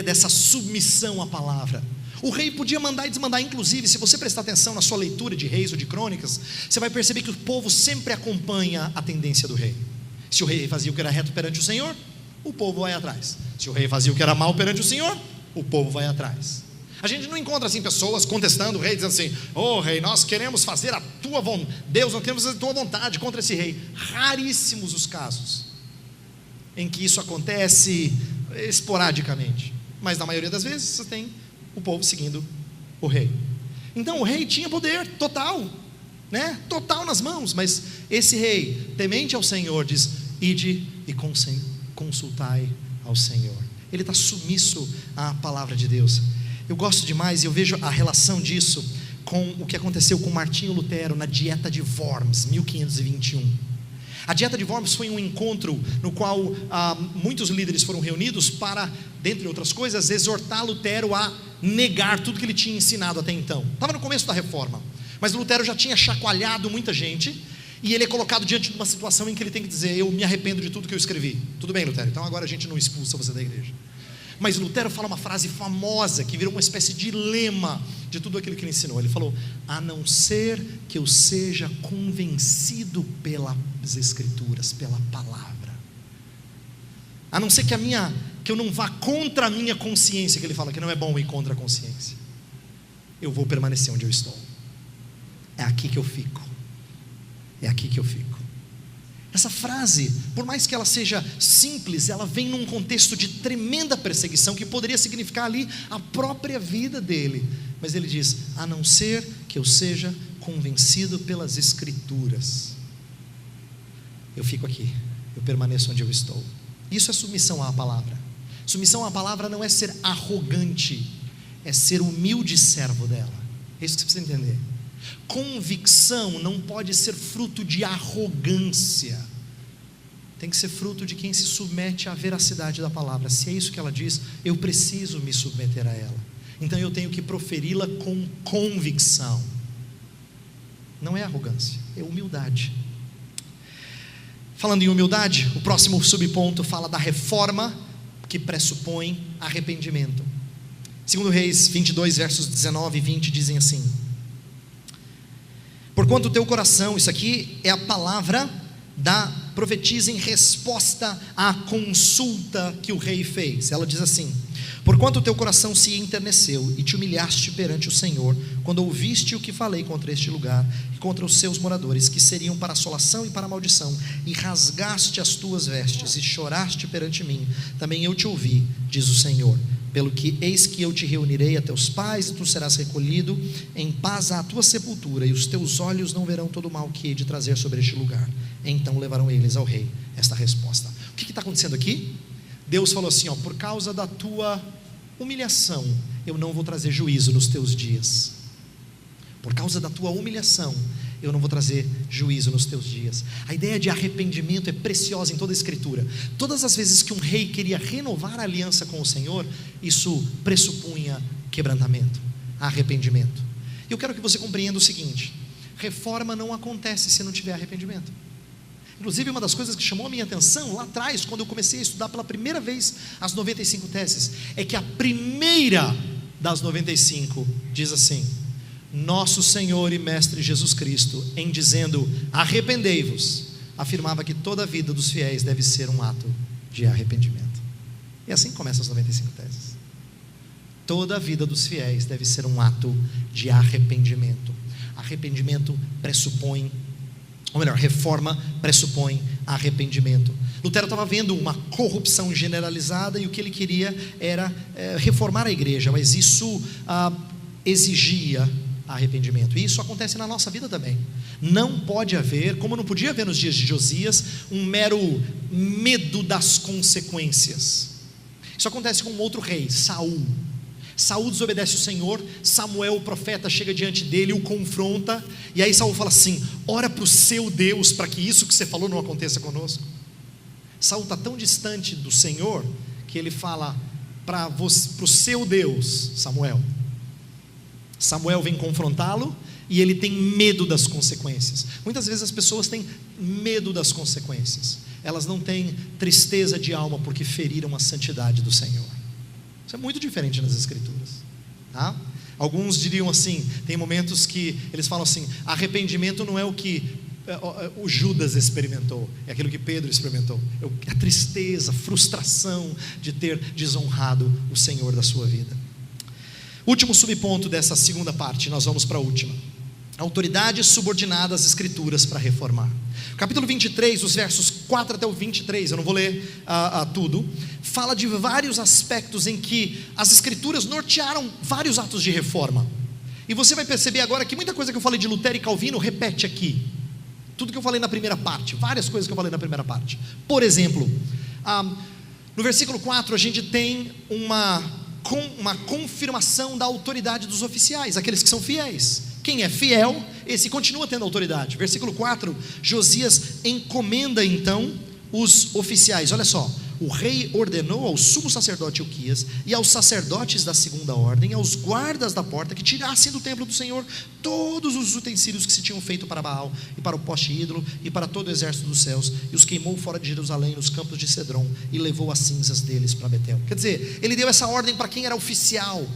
dessa submissão à palavra. O rei podia mandar e desmandar. Inclusive, se você prestar atenção na sua leitura de Reis ou de Crônicas, você vai perceber que o povo sempre acompanha a tendência do rei. Se o rei fazia o que era reto perante o Senhor, o povo vai atrás. Se o rei fazia o que era mal perante o Senhor, o povo vai atrás. A gente não encontra assim pessoas contestando o rei, dizendo assim: ô rei, nós queremos fazer a tua vontade, Deus, nós queremos fazer a tua vontade contra esse rei. Raríssimos os casos em que isso acontece esporadicamente, mas na maioria das vezes você tem o povo seguindo o rei. Então o rei tinha poder total, né? Total nas mãos, mas esse rei, temente ao Senhor, diz: ide e consultai ao Senhor. Ele está submisso à palavra de Deus. Eu gosto demais, e eu vejo a relação disso com o que aconteceu com Martinho Lutero na Dieta de Worms, 1521. A Dieta de Worms foi um encontro no qual muitos líderes foram reunidos para, dentre outras coisas, exortar Lutero a negar tudo que ele tinha ensinado até então. Estava no começo da reforma, mas Lutero já tinha chacoalhado muita gente, e ele é colocado diante de uma situação em que ele tem que dizer: eu me arrependo de tudo que eu escrevi. Tudo bem, Lutero, então agora a gente não expulsa você da igreja. Mas Lutero fala uma frase famosa que virou uma espécie de lema de tudo aquilo que ele ensinou. Ele falou: a não ser que eu seja convencido pelas escrituras, pela palavra, a não ser que eu não vá contra a minha consciência, que ele fala que não é bom ir contra a consciência, eu vou permanecer onde eu estou. É aqui que eu fico. É aqui que eu fico. Essa frase, por mais que ela seja simples, ela vem num contexto de tremenda perseguição, que poderia significar ali a própria vida dele. Mas ele diz: a não ser que eu seja convencido pelas escrituras, eu fico aqui, eu permaneço onde eu estou. Isso é submissão à palavra. Submissão à palavra não é ser arrogante, é ser humilde servo dela. É isso que você precisa entender. Convicção não pode ser fruto de arrogância, tem que ser fruto de quem se submete à veracidade da palavra. Se é isso que ela diz, eu preciso me submeter a ela, então eu tenho que proferi-la com convicção. Não é arrogância, é humildade. Falando em humildade, o próximo subponto fala da reforma que pressupõe arrependimento. 2 Reis 22 versos 19 e 20 dizem assim: porquanto o teu coração, isso aqui é a palavra da profetisa em resposta à consulta que o rei fez. Ela diz assim: porquanto o teu coração se enterneceu e te humilhaste perante o Senhor, quando ouviste o que falei contra este lugar e contra os seus moradores, que seriam para assolação e para maldição, e rasgaste as tuas vestes e choraste perante mim, também eu te ouvi, diz o Senhor. Pelo que eis que eu te reunirei a teus pais, e tu serás recolhido em paz à tua sepultura, e os teus olhos não verão todo o mal que hei de trazer sobre este lugar. Então levarão eles ao rei esta resposta. O que está acontecendo aqui? Deus falou assim: por causa da tua humilhação, eu não vou trazer juízo nos teus dias. Por causa da tua humilhação, eu não vou trazer juízo nos teus dias. A ideia de arrependimento é preciosa em toda a escritura. Todas as vezes que um rei queria renovar a aliança com o Senhor, isso pressupunha quebrantamento, arrependimento. E eu quero que você compreenda o seguinte: reforma não acontece se não tiver arrependimento. Inclusive, uma das coisas que chamou a minha atenção lá atrás, quando eu comecei a estudar pela primeira vez as 95 teses, é que a primeira das 95 diz assim: nosso Senhor e Mestre Jesus Cristo, em dizendo arrependei-vos, afirmava que toda a vida dos fiéis deve ser um ato de arrependimento. E assim começa as 95 teses. Toda a vida dos fiéis deve ser um ato de arrependimento. Arrependimento pressupõe, ou melhor, reforma pressupõe arrependimento. Lutero estava vendo uma corrupção generalizada, e o que ele queria era reformar a igreja, mas isso exigia arrependimento. E isso acontece na nossa vida também. Não pode haver, como não podia haver nos dias de Josias, um mero medo das consequências. Isso acontece com um outro rei, Saul. Saul desobedece o Senhor. Samuel, o profeta, chega diante dele e o confronta, e aí Saul fala assim: ora para o seu Deus, para que isso que você falou não aconteça conosco. Saul está tão distante do Senhor, que ele fala para o seu Deus, Samuel. Samuel vem confrontá-lo, e ele tem medo das consequências. Muitas vezes as pessoas têm medo das consequências, elas não têm tristeza de alma porque feriram a santidade do Senhor. Isso é muito diferente nas escrituras, tá? Alguns diriam assim, tem momentos que eles falam assim: arrependimento não é o que o Judas experimentou, é aquilo que Pedro experimentou, é a tristeza, frustração de ter desonrado o Senhor da sua vida. Último subponto dessa segunda parte, nós vamos para a última. Autoridade subordinada às escrituras para reformar. Capítulo 23, os versos 4 até o 23, eu não vou ler tudo, fala de vários aspectos em que as escrituras nortearam vários atos de reforma. E você vai perceber agora que muita coisa que eu falei de Lutero e Calvino repete aqui. Tudo que eu falei na primeira parte, várias coisas que eu falei na primeira parte. Por exemplo, no versículo 4 a gente tem uma confirmação da autoridade dos oficiais, aqueles que são fiéis. Quem é fiel, esse continua tendo autoridade. Versículo 4, Josias encomenda então os oficiais. Olha só, o rei ordenou ao sumo sacerdote Ilquias e aos sacerdotes da segunda ordem, aos guardas da porta, que tirassem do templo do Senhor todos os utensílios que se tinham feito para Baal e para o poste ídolo e para todo o exército dos céus, e os queimou fora de Jerusalém nos campos de Cedron e levou as cinzas deles para Betel. Quer dizer, ele deu essa ordem para quem era oficial.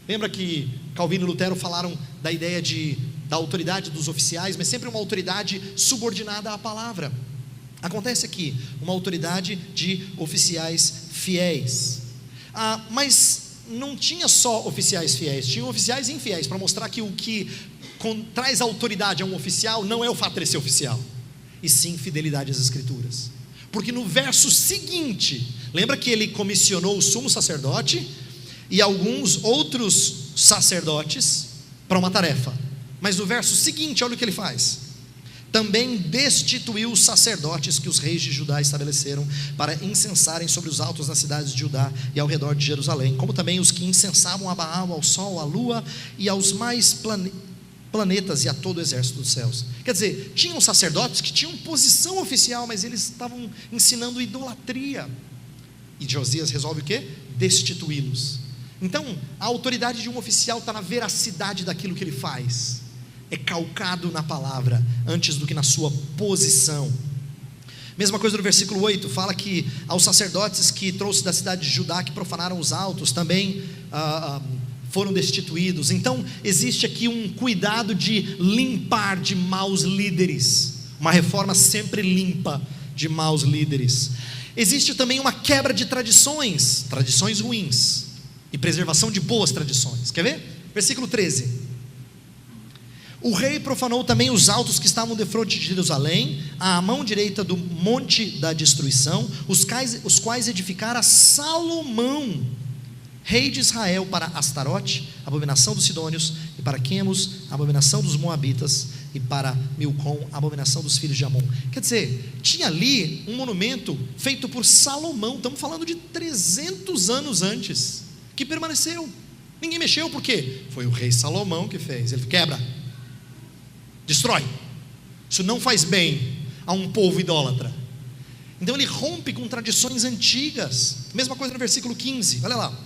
Lembra que Calvino e Lutero falaram da ideia da autoridade dos oficiais, mas sempre uma autoridade subordinada à palavra. Acontece aqui, uma autoridade de oficiais fiéis. Mas não tinha só oficiais fiéis, tinham oficiais infiéis, para mostrar que o que traz autoridade a um oficial não é o fato de ele ser oficial, e sim fidelidade às escrituras. Porque no verso seguinte, lembra que ele comissionou o sumo sacerdote e alguns outros sacerdotes para uma tarefa, mas no verso seguinte, olha o que ele faz: também destituiu os sacerdotes que os reis de Judá estabeleceram para incensarem sobre os altos das cidades de Judá e ao redor de Jerusalém, como também os que incensavam a Baal, ao sol, à lua e aos mais planetas e a todo o exército dos céus. Quer dizer, tinham sacerdotes que tinham posição oficial, mas eles estavam ensinando idolatria, e Josias resolve o quê? Destituí-los. Então, a autoridade de um oficial está na veracidade daquilo que ele faz, é calcado na palavra, antes do que na sua posição. Mesma coisa no versículo 8, fala que aos sacerdotes que trouxe da cidade de Judá, que profanaram os altos, também foram destituídos. Então, existe aqui um cuidado de limpar de maus líderes, uma reforma sempre limpa de maus líderes. Existe também uma quebra de tradições ruins, e preservação de boas tradições. Quer ver? Versículo 13: o rei profanou também os altos que estavam defronte de Jerusalém, à mão direita do monte da destruição, os quais edificara Salomão, rei de Israel, para Astarote, abominação dos sidônios, e para Quemos, abominação dos moabitas, e para Milcom, abominação dos filhos de Amon. Quer dizer, tinha ali um monumento feito por Salomão, estamos falando de 300 anos antes, que permaneceu, ninguém mexeu. Por quê? Foi o rei Salomão que fez. Ele quebra, destrói, isso não faz bem a um povo idólatra. Então ele rompe com tradições antigas. Mesma coisa no versículo 15, olha lá: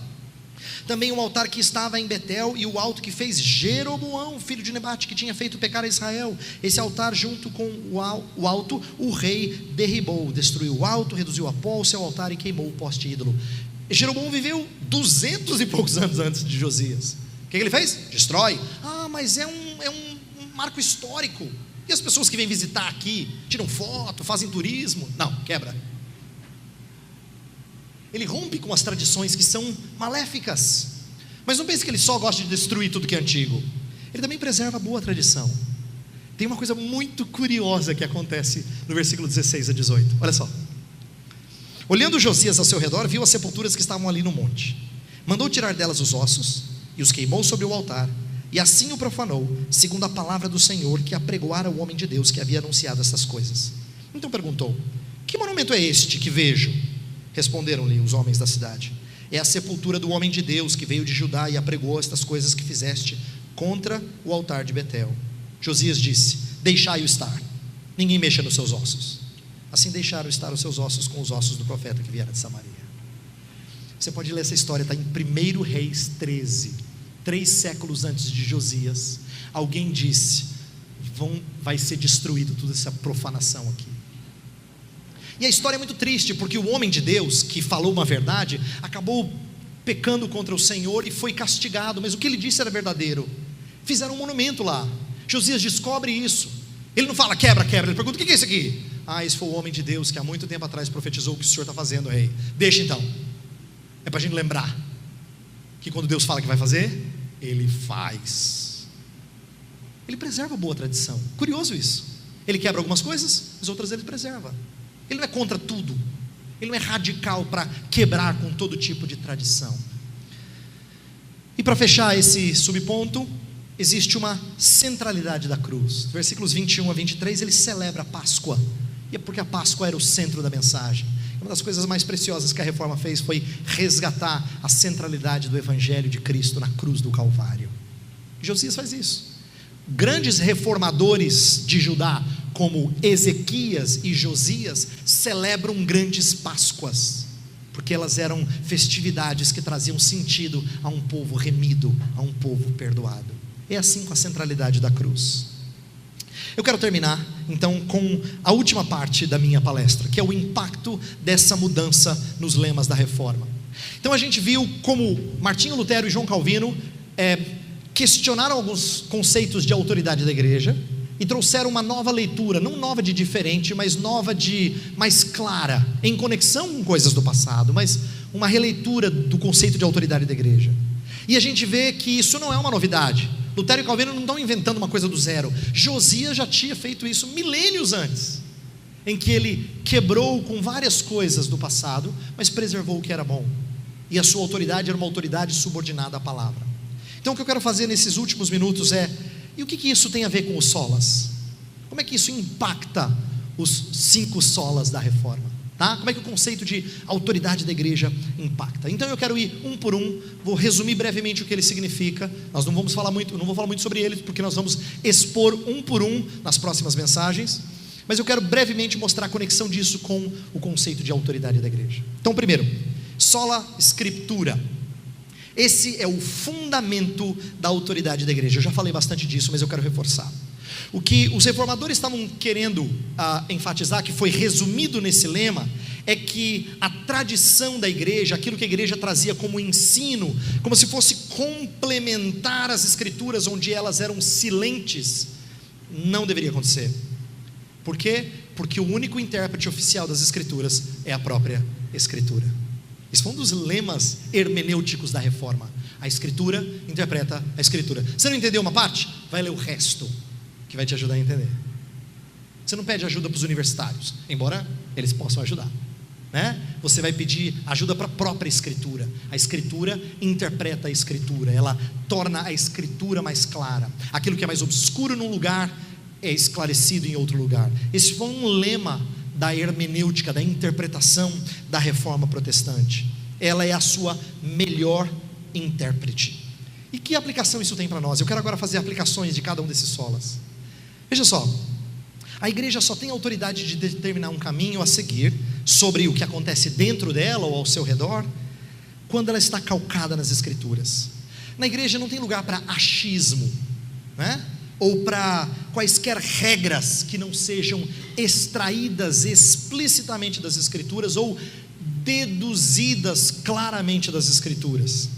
também o altar que estava em Betel e o alto que fez Jeroboão, filho de Nebate, que tinha feito pecar a Israel, esse altar junto com o alto, o rei derribou, destruiu o alto, reduziu a pó o seu altar e queimou o poste ídolo. Jeroboão viveu 200 e poucos anos antes de Josias. O que ele fez? Destrói. Mas é um marco histórico, e as pessoas que vêm visitar aqui tiram foto, fazem turismo. Não, quebra. Ele rompe com as tradições que são maléficas. Mas não pense que ele só gosta de destruir tudo que é antigo, ele também preserva a boa tradição. Tem uma coisa muito curiosa que acontece no versículo 16 a 18, olha só: olhando Josias ao seu redor, viu as sepulturas que estavam ali no monte, mandou tirar delas os ossos e os queimou sobre o altar, e assim o profanou, segundo a palavra do Senhor que apregoara o homem de Deus que havia anunciado essas coisas. Então perguntou: que monumento é este que vejo? Responderam-lhe os homens da cidade: é a sepultura do homem de Deus que veio de Judá e apregou estas coisas que fizeste contra o altar de Betel. Josias disse: deixai-o estar, ninguém mexa nos seus ossos. Assim deixaram estar os seus ossos com os ossos do profeta que viera de Samaria. Você pode ler essa história, está em 1 Reis 13, 3 séculos antes de Josias. Alguém disse: vai ser destruído toda essa profanação aqui. E a história é muito triste, porque o homem de Deus que falou uma verdade acabou pecando contra o Senhor e foi castigado, mas o que ele disse era verdadeiro. Fizeram um monumento lá. Josias descobre isso. Ele não fala quebra, ele pergunta: o que é isso aqui? Esse foi o homem de Deus que há muito tempo atrás profetizou o que o Senhor está fazendo, rei. Deixa então, é para a gente lembrar. que quando Deus fala que vai fazer, Ele faz. Ele preserva a boa tradição. Curioso isso. Ele quebra algumas coisas, as outras Ele preserva. Ele não é contra tudo. Ele não é radical para quebrar com todo tipo de tradição. E para fechar esse subponto, existe uma centralidade da cruz. Versículos 21 a 23, ele celebra a Páscoa. E é porque a Páscoa era o centro da mensagem. Uma das coisas mais preciosas que a Reforma fez foi resgatar a centralidade do Evangelho de Cristo na cruz do Calvário. Josias faz isso. Grandes reformadores de Judá, como Ezequias e Josias, celebram grandes Páscoas, porque elas eram festividades que traziam sentido a um povo remido, a um povo perdoado. É assim com a centralidade da cruz. Eu quero terminar então com a última parte da minha palestra, que é o impacto dessa mudança nos lemas da Reforma. Então a gente viu como Martinho Lutero e João Calvino questionaram alguns conceitos de autoridade da igreja e trouxeram uma nova leitura, não nova de diferente, mas nova de mais clara, em conexão com coisas do passado, mas uma releitura do conceito de autoridade da igreja. E a gente vê que isso não é uma novidade. Lutero e Calvino não estão inventando uma coisa do zero. Josias já tinha feito isso milênios antes, em que ele quebrou com várias coisas do passado, mas preservou o que era bom, e a sua autoridade era uma autoridade subordinada à palavra. Então o que eu quero fazer nesses últimos minutos e o que isso tem a ver com os solas? Como é que isso impacta os 5 solas da Reforma? Tá? Como é que o conceito de autoridade da igreja impacta? Então eu quero ir um por um, vou resumir brevemente o que ele significa. Nós não vou falar muito sobre ele, porque nós vamos expor um por um nas próximas mensagens, mas eu quero brevemente mostrar a conexão disso com o conceito de autoridade da igreja. Então primeiro, sola scriptura. Esse é o fundamento da autoridade da igreja. Eu já falei bastante disso, mas eu quero reforçar. O que os reformadores estavam querendo enfatizar, que foi resumido nesse lema, é que a tradição da igreja, aquilo que a igreja trazia como ensino, como se fosse complementar as escrituras onde elas eram silentes, não deveria acontecer. Por quê? Porque o único intérprete oficial das escrituras é a própria escritura. Esse foi um dos lemas hermenêuticos da Reforma. A escritura interpreta a escritura. Você não entendeu uma parte? Vai ler o resto, que vai te ajudar a entender. Você não pede ajuda para os universitários, embora eles possam ajudar, né? Você vai pedir ajuda para a própria escritura. A escritura interpreta a escritura, ela torna a escritura mais clara. Aquilo que é mais obscuro num lugar é esclarecido em outro lugar. Esse foi um lema da hermenêutica, da interpretação da Reforma protestante. Ela é a sua melhor intérprete. E que aplicação isso tem para nós? Eu quero agora fazer aplicações de cada um desses solas. Veja só, a igreja só tem autoridade de determinar um caminho a seguir sobre o que acontece dentro dela ou ao seu redor, quando ela está calcada nas escrituras. Na igreja não tem lugar para achismo, né? Ou para quaisquer regras que não sejam extraídas explicitamente das escrituras ou deduzidas claramente das escrituras.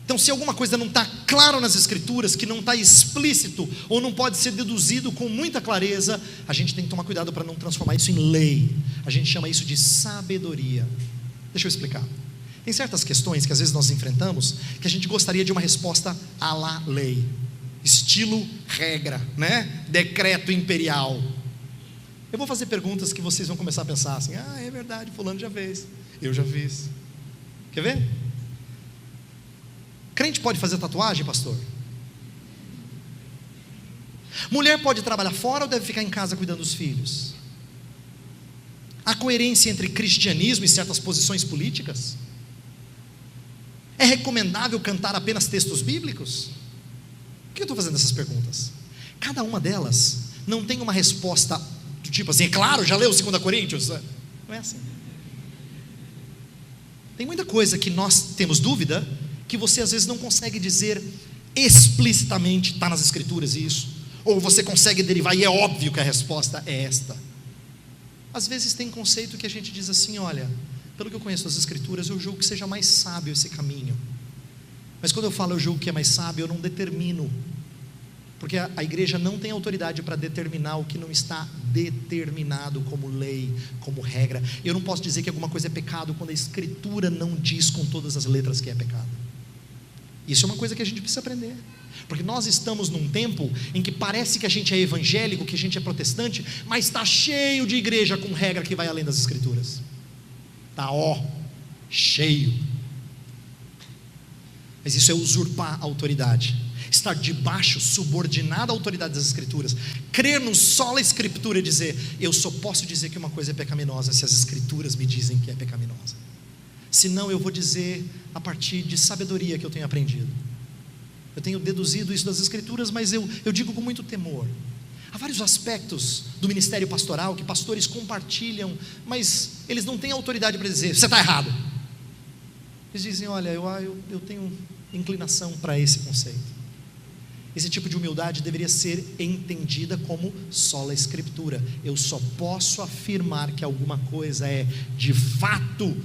Então, se alguma coisa não está claro nas escrituras, que não está explícito ou não pode ser deduzido com muita clareza, a gente tem que tomar cuidado para não transformar isso em lei. A gente chama isso de sabedoria. Deixa eu explicar. Tem certas questões que às vezes nós enfrentamos que a gente gostaria de uma resposta à la lei, estilo regra, né? Decreto imperial. Eu vou fazer perguntas que vocês vão começar a pensar assim: ah, é verdade, fulano já fez, eu já fiz. Quer ver? Crente pode fazer tatuagem, pastor? Mulher pode trabalhar fora ou deve ficar em casa cuidando dos filhos? Há coerência entre cristianismo e certas posições políticas? É recomendável cantar apenas textos bíblicos? Por que eu estou fazendo essas perguntas? Cada uma delas não tem uma resposta do tipo assim: é claro, já leu 2 Coríntios? Não é assim. Tem muita coisa que nós temos dúvida, que você às vezes não consegue dizer explicitamente, está nas escrituras isso, ou você consegue derivar e é óbvio que a resposta é esta. Às vezes tem conceito que a gente diz assim: olha, pelo que eu conheço das escrituras, eu julgo que seja mais sábio esse caminho. Mas quando eu falo eu julgo que é mais sábio, eu não determino, porque a igreja não tem autoridade para determinar o que não está determinado como lei, como regra. Eu não posso dizer que alguma coisa é pecado quando a escritura não diz com todas as letras que é pecado. Isso é uma coisa que a gente precisa aprender, porque nós estamos num tempo em que parece que a gente é evangélico, que a gente é protestante, mas está cheio de igreja com regra que vai além das escrituras. Está cheio. Mas isso é usurpar a autoridade, estar debaixo, subordinado à autoridade das escrituras, crer no sola escritura e dizer: eu só posso dizer que uma coisa é pecaminosa se as escrituras me dizem que é pecaminosa, senão eu vou dizer a partir de sabedoria que eu tenho aprendido. Eu tenho deduzido isso das escrituras, mas eu digo com muito temor. Há vários aspectos do ministério pastoral que pastores compartilham, mas eles não têm autoridade para dizer: você está errado. Eles dizem: olha, eu tenho inclinação para esse conceito. Esse tipo de humildade deveria ser entendida como sola escritura. Eu só posso afirmar que alguma coisa é de fato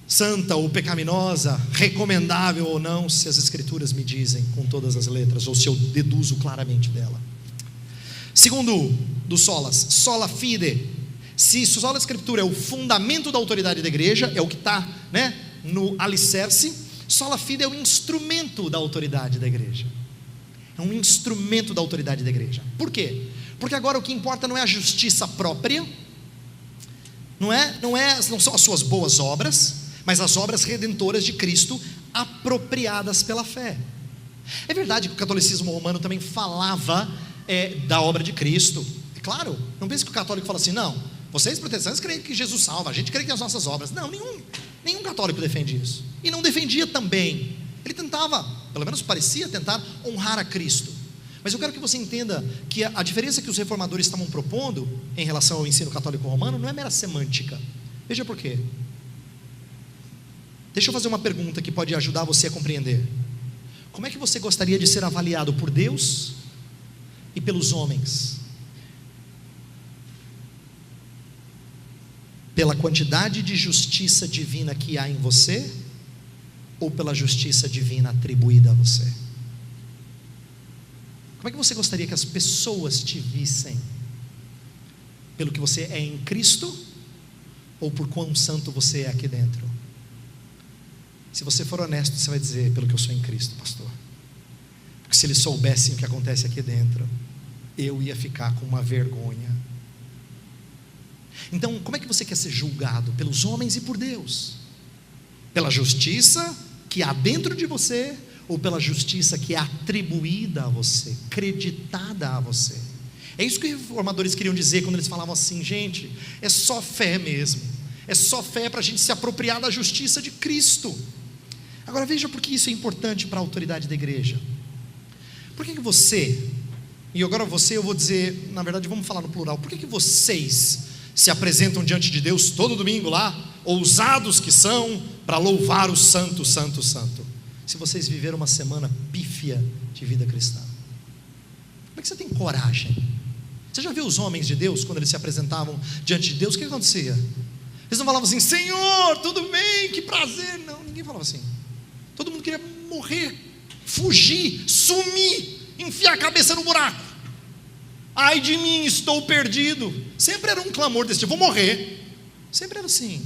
santa ou pecaminosa, recomendável ou não, se as escrituras me dizem com todas as letras, ou se eu deduzo claramente dela. Segundo dos solas, sola fide. Se sola escritura é o fundamento da autoridade da igreja, é o que está, no alicerce, sola fide é o instrumento da autoridade da igreja. É um instrumento da autoridade da igreja. Por quê? Porque agora o que importa não é a justiça própria, não são as suas boas obras, mas as obras redentoras de Cristo apropriadas pela fé. É verdade que o catolicismo romano também falava da obra de Cristo. É claro, não pense que o católico fala assim: não, vocês protestantes creem que Jesus salva, a gente crê que as nossas obras. Não, nenhum católico defende isso. E não defendia também. Ele tentava, pelo menos parecia tentar, honrar a Cristo. Mas eu quero que você entenda que a diferença que os reformadores estavam propondo em relação ao ensino católico romano não é mera semântica. Veja por quê. Deixa eu fazer uma pergunta que pode ajudar você a compreender. Como é que você gostaria de ser avaliado por Deus e pelos homens? Pela quantidade de justiça divina que há em você, ou pela justiça divina atribuída a você? Como é que você gostaria que as pessoas te vissem? Pelo que você é em Cristo, ou por quão santo você é aqui dentro? Se você for honesto, você vai dizer: pelo que eu sou em Cristo, pastor. Porque se eles soubessem o que acontece aqui dentro, eu ia ficar com uma vergonha. Então, como é que você quer ser julgado? Pelos homens e por Deus? Pela justiça que há dentro de você, ou pela justiça que é atribuída a você, creditada a você? É isso que os reformadores queriam dizer quando eles falavam assim: gente, é só fé mesmo, é só fé para a gente se apropriar da justiça de Cristo. Agora veja por que isso é importante para a autoridade da igreja. Por que você, e agora você, eu vou dizer, na verdade vamos falar no plural, por que vocês se apresentam diante de Deus todo domingo lá, ousados que são, para louvar o santo, santo, santo, se vocês viveram uma semana pífia de vida cristã? Como é que você tem coragem? Você já viu os homens de Deus, quando eles se apresentavam diante de Deus, o que acontecia? Eles não falavam assim: Senhor, tudo bem, que prazer. Não, ninguém falava assim. Todo mundo queria morrer, fugir, sumir, enfiar a cabeça no buraco. Ai de mim, estou perdido. Sempre era um clamor desse tipo: vou morrer. Sempre era assim.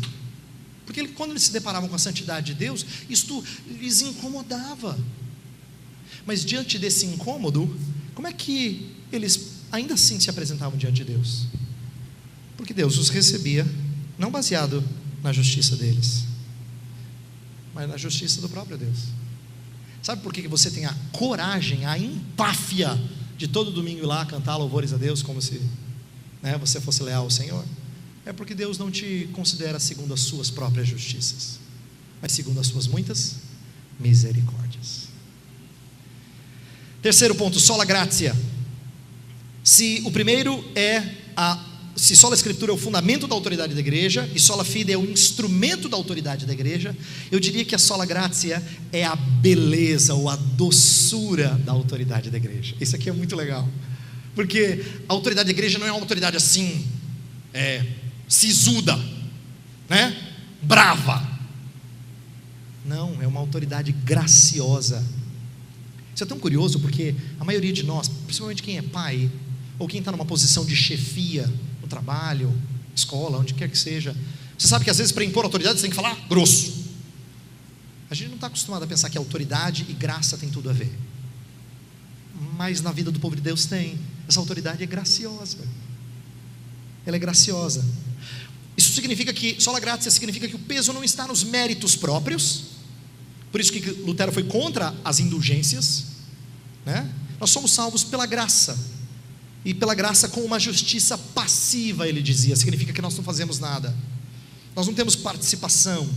Porque quando eles se deparavam com a santidade de Deus, isto lhes incomodava. Mas diante desse incômodo, como é que eles ainda assim se apresentavam diante de Deus? Porque Deus os recebia, não baseado na justiça deles, mas na justiça do próprio Deus. Sabe por que você tem a coragem, a empáfia de todo domingo ir lá cantar louvores a Deus, como se você fosse leal ao Senhor? É porque Deus não te considera segundo as suas próprias justiças, mas segundo as suas muitas misericórdias. Terceiro ponto, sola gratia. Se o primeiro se sola escritura é o fundamento da autoridade da igreja, e sola fide é o instrumento da autoridade da igreja, eu diria que a sola gratia é a beleza ou a doçura da autoridade da igreja. Isso aqui é muito legal, porque a autoridade da igreja não é uma autoridade assim, sisuda, brava. Não, é uma autoridade graciosa. Isso é tão curioso, porque a maioria de nós, principalmente quem é pai, ou quem está numa posição de chefia no trabalho, escola, onde quer que seja, você sabe que às vezes para impor autoridade você tem que falar grosso. A gente não está acostumado a pensar que autoridade e graça tem tudo a ver, mas na vida do povo de Deus tem. Essa autoridade é graciosa, ela é graciosa. Isso significa que, sola gratia significa que o peso não está nos méritos próprios. Por isso que Lutero foi contra as indulgências, né? Nós somos salvos pela graça, e pela graça com uma justiça passiva, ele dizia. Significa que nós não fazemos nada, nós não temos participação.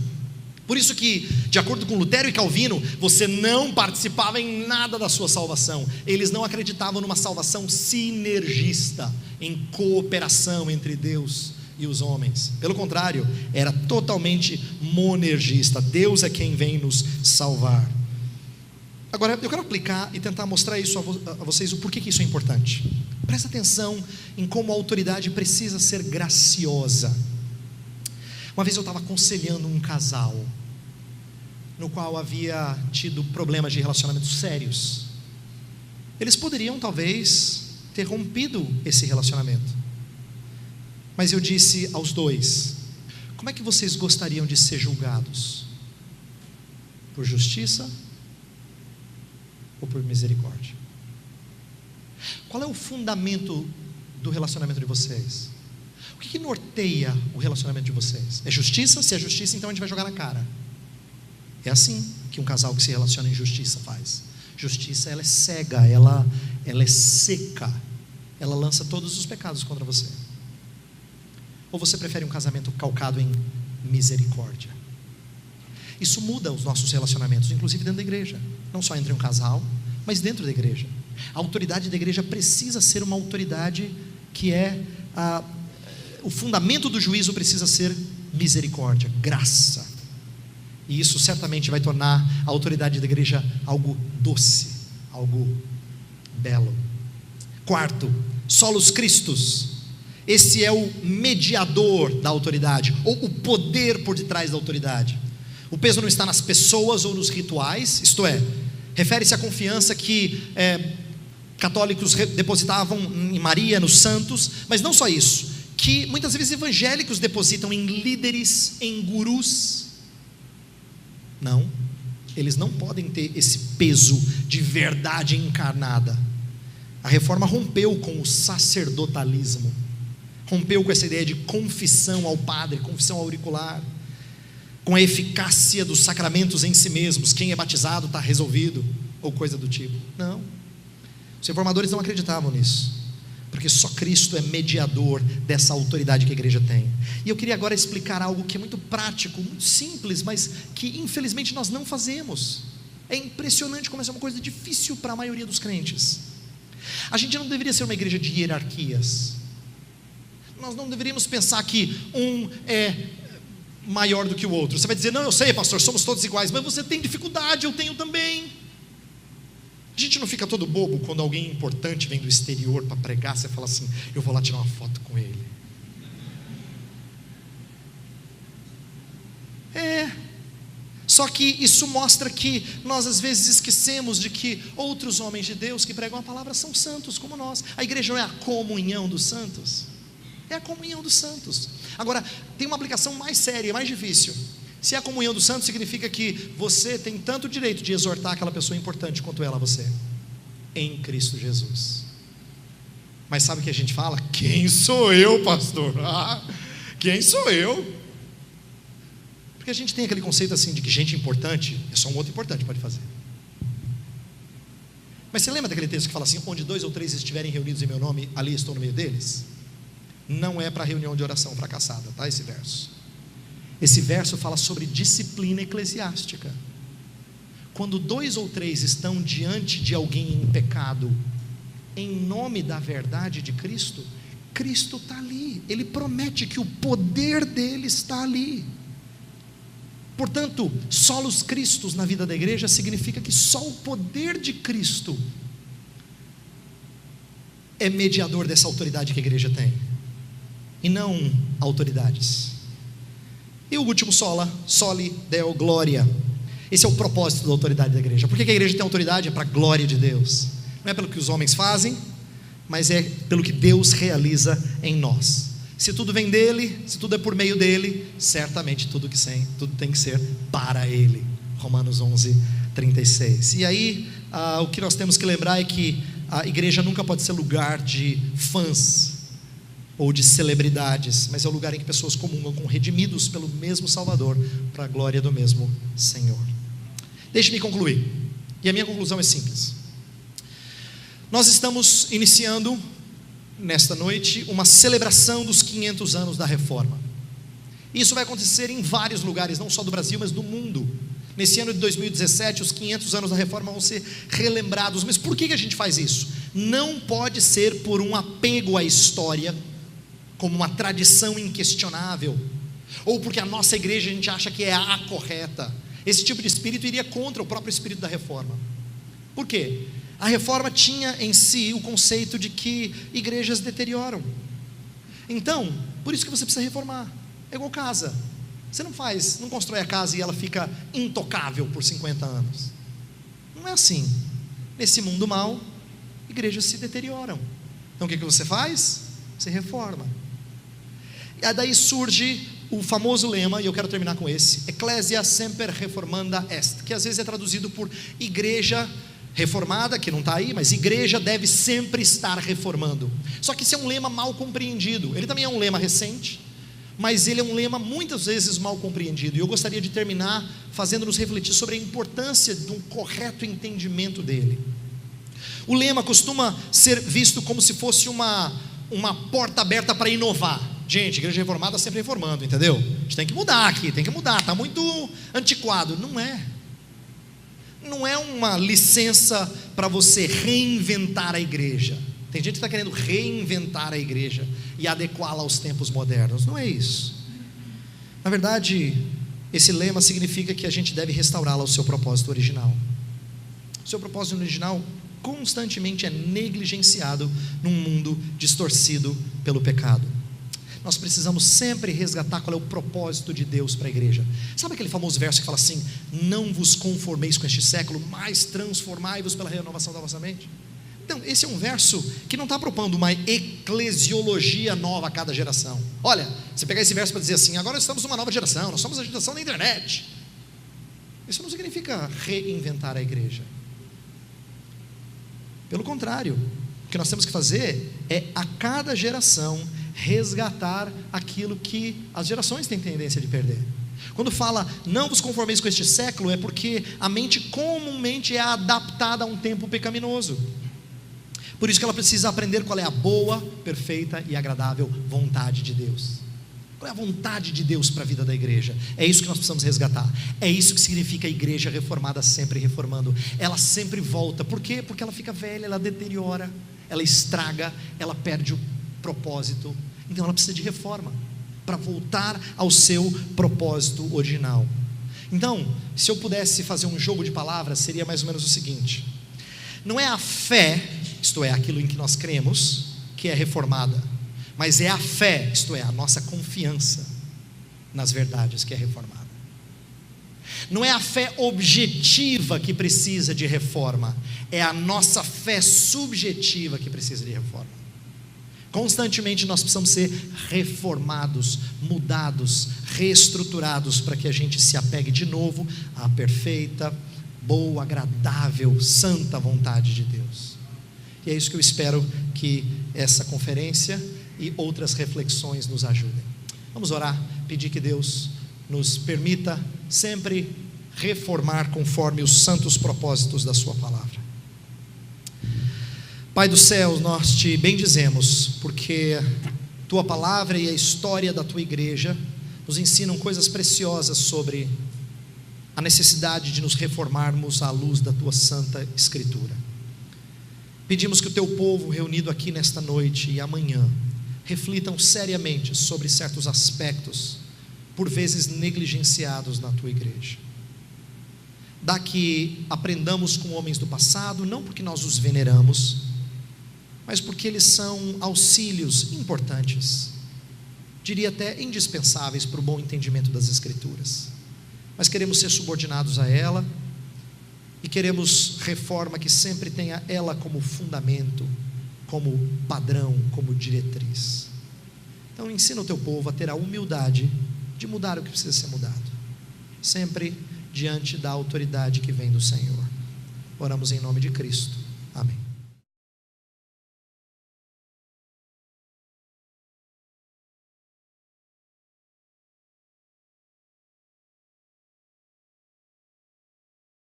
Por isso que, de acordo com Lutero e Calvino, você não participava em nada da sua salvação. Eles não acreditavam numa salvação sinergista, em cooperação entre Deus e os homens. Pelo contrário, era totalmente monergista. Deus é quem vem nos salvar. Agora, eu quero aplicar e tentar mostrar isso a vocês, o porquê que isso é importante. Presta atenção em como a autoridade precisa ser graciosa. Uma vez eu estava aconselhando um casal, no qual havia tido problemas de relacionamentos sérios. Eles poderiam talvez ter rompido esse relacionamento, mas eu disse aos dois: como é que vocês gostariam de ser julgados? Por justiça ou por misericórdia? Qual é o fundamento do relacionamento de vocês? O que norteia o relacionamento de vocês? É justiça? Se é justiça, então a gente vai jogar na cara. É assim que um casal que se relaciona em justiça faz. Justiça, ela é cega, ela é seca, ela lança todos os pecados contra você. Ou você prefere um casamento calcado em misericórdia? Isso muda os nossos relacionamentos, inclusive dentro da igreja. Não só entre um casal, mas dentro da igreja. A autoridade da igreja precisa ser uma autoridade que o fundamento do juízo precisa ser misericórdia, graça. E isso certamente vai tornar a autoridade da igreja algo doce, algo belo. Quarto, solos Christus. Esse é o mediador da autoridade, ou o poder por detrás da autoridade. O peso não está nas pessoas ou nos rituais, isto é, refere-se à confiança que católicos depositavam em Maria, nos santos, mas não só isso, que muitas vezes evangélicos depositam em líderes, em gurus. Não, eles não podem ter esse peso de verdade encarnada. A reforma rompeu com o sacerdotalismo, rompeu com essa ideia de confissão ao padre, confissão auricular, com a eficácia dos sacramentos em si mesmos. Quem é batizado está resolvido, ou coisa do tipo. Não, os reformadores não acreditavam nisso, porque só Cristo é mediador dessa autoridade que a igreja tem. E eu queria agora explicar algo que é muito prático, muito simples, mas que infelizmente nós não fazemos. É impressionante como essa é uma coisa difícil para a maioria dos crentes. A gente não deveria ser uma igreja de hierarquias. Nós não deveríamos pensar que um é maior do que o outro. Você vai dizer: não, eu sei, pastor, somos todos iguais, mas você tem dificuldade, eu tenho também. A gente não fica todo bobo quando alguém importante vem do exterior para pregar. Você fala assim: eu vou lá tirar uma foto com ele. Só que isso mostra que nós às vezes esquecemos de que outros homens de Deus que pregam a palavra são santos como nós. A igreja não é a comunhão dos santos? É a comunhão dos santos. Agora, tem uma aplicação mais séria, mais difícil. Se é a comunhão dos santos, significa que você tem tanto direito de exortar aquela pessoa importante quanto ela a você, em Cristo Jesus. Mas sabe o que a gente fala? Quem sou eu, pastor? Quem sou eu? Porque a gente tem aquele conceito assim de que gente importante é só um outro importante pode fazer. Mas você lembra daquele texto que fala assim: onde 2 ou 3 estiverem reunidos em meu nome, ali estou no meio deles? Não é para reunião de oração fracassada, tá? Esse verso fala sobre disciplina eclesiástica. Quando 2 ou 3 estão diante de alguém em pecado, em nome da verdade de Cristo, Cristo está ali. Ele promete que o poder dele está ali. Portanto, solos Christus na vida da igreja significa que só o poder de Cristo é mediador dessa autoridade que a igreja tem, e não autoridades. E o último sola, soli deo gloria. Esse é o propósito da autoridade da igreja. Por que a igreja tem autoridade? É para a glória de Deus. Não é pelo que os homens fazem, mas é pelo que Deus realiza em nós. Se tudo vem dele, se tudo é por meio dele, certamente tudo tem que ser para ele, Romanos 11:36. E aí, o que nós temos que lembrar é que a igreja nunca pode ser lugar de fãs ou de celebridades, mas é o lugar em que pessoas comungam com redimidos pelo mesmo Salvador, para a glória do mesmo Senhor. Deixe-me concluir, e a minha conclusão é simples. Nós estamos iniciando nesta noite uma celebração dos 500 anos da Reforma. Isso vai acontecer em vários lugares, não só do Brasil, mas do mundo. Nesse ano de 2017, os 500 anos da Reforma vão ser relembrados. Mas por que a gente faz isso? Não pode ser por um apego à história, como uma tradição inquestionável, ou porque a nossa igreja a gente acha que é a correta. Esse tipo de espírito iria contra o próprio espírito da Reforma. Por quê? A Reforma tinha em si o conceito de que igrejas deterioram. Então, por isso que você precisa reformar. É igual casa. Você não constrói a casa e ela fica intocável por 50 anos. Não é assim. Nesse mundo mal, igrejas se deterioram. Então o que você faz? Você reforma. E daí surge o famoso lema, e eu quero terminar com esse: Ecclesia semper reformanda est, que às vezes é traduzido por igreja reformada, que não está aí, mas igreja deve sempre estar reformando. Só que isso é um lema mal compreendido. Ele também é um lema recente, mas ele é um lema muitas vezes mal compreendido, e eu gostaria de terminar fazendo-nos refletir sobre a importância de um correto entendimento dele. O lema costuma ser visto como se fosse uma porta aberta para inovar. Gente, igreja reformada sempre reformando, entendeu? A gente tem que mudar aqui, está muito antiquado. Não é uma licença para você reinventar a igreja. Tem gente que está querendo reinventar a igreja e adequá-la aos tempos modernos. Não é isso. Na verdade, esse lema significa que a gente deve restaurá-la ao seu propósito original. O seu propósito original constantemente é negligenciado num mundo distorcido pelo pecado. Nós precisamos sempre resgatar qual é o propósito de Deus para a igreja. Sabe aquele famoso verso que fala assim: não vos conformeis com este século, mas transformai-vos pela renovação da vossa mente? Então, esse é um verso que não está propondo uma eclesiologia nova a cada geração. Olha, você pegar esse verso para dizer assim: agora nós estamos numa nova geração, nós somos a geração da internet. Isso não significa reinventar a igreja. Pelo contrário, o que nós temos que fazer é, a cada geração, resgatar aquilo que as gerações têm tendência de perder. Quando fala não vos conformeis com este século, é porque a mente comumente é adaptada a um tempo pecaminoso. Por isso que ela precisa aprender qual é a boa, perfeita e agradável vontade de Deus. Qual é a vontade de Deus para a vida da igreja? É isso que nós precisamos resgatar. É isso que significa a igreja reformada sempre reformando. Ela sempre volta. Por quê? Porque ela fica velha, ela deteriora, ela estraga, ela perde o propósito. Então ela precisa de reforma para voltar ao seu propósito original. Então, se eu pudesse fazer um jogo de palavras, seria mais ou menos o seguinte: não é a fé, isto é, aquilo em que nós cremos, que é reformada, mas é a fé, isto é, a nossa confiança nas verdades, que é reformada. Não é a fé objetiva que precisa de reforma, é a nossa fé subjetiva que precisa de reforma. Constantemente nós precisamos ser reformados, mudados, reestruturados, para que a gente se apegue de novo à perfeita, boa, agradável, santa vontade de Deus. E é isso que eu espero que essa conferência e outras reflexões nos ajudem. Vamos orar, pedir que Deus nos permita sempre reformar conforme os santos propósitos da sua palavra. Pai do céu, nós te bendizemos, porque tua palavra e a história da tua igreja nos ensinam coisas preciosas sobre a necessidade de nos reformarmos à luz da tua santa escritura. Pedimos que o teu povo reunido aqui nesta noite e amanhã reflitam seriamente sobre certos aspectos, por vezes negligenciados na tua igreja. Dá que aprendamos com homens do passado, não porque nós os veneramos, mas porque eles são auxílios importantes, diria até indispensáveis para o bom entendimento das Escrituras. Mas queremos ser subordinados a ela, e queremos reforma que sempre tenha ela como fundamento, como padrão, como diretriz. Então ensina o teu povo a ter a humildade de mudar o que precisa ser mudado, sempre diante da autoridade que vem do Senhor. Oramos em nome de Cristo. Amém.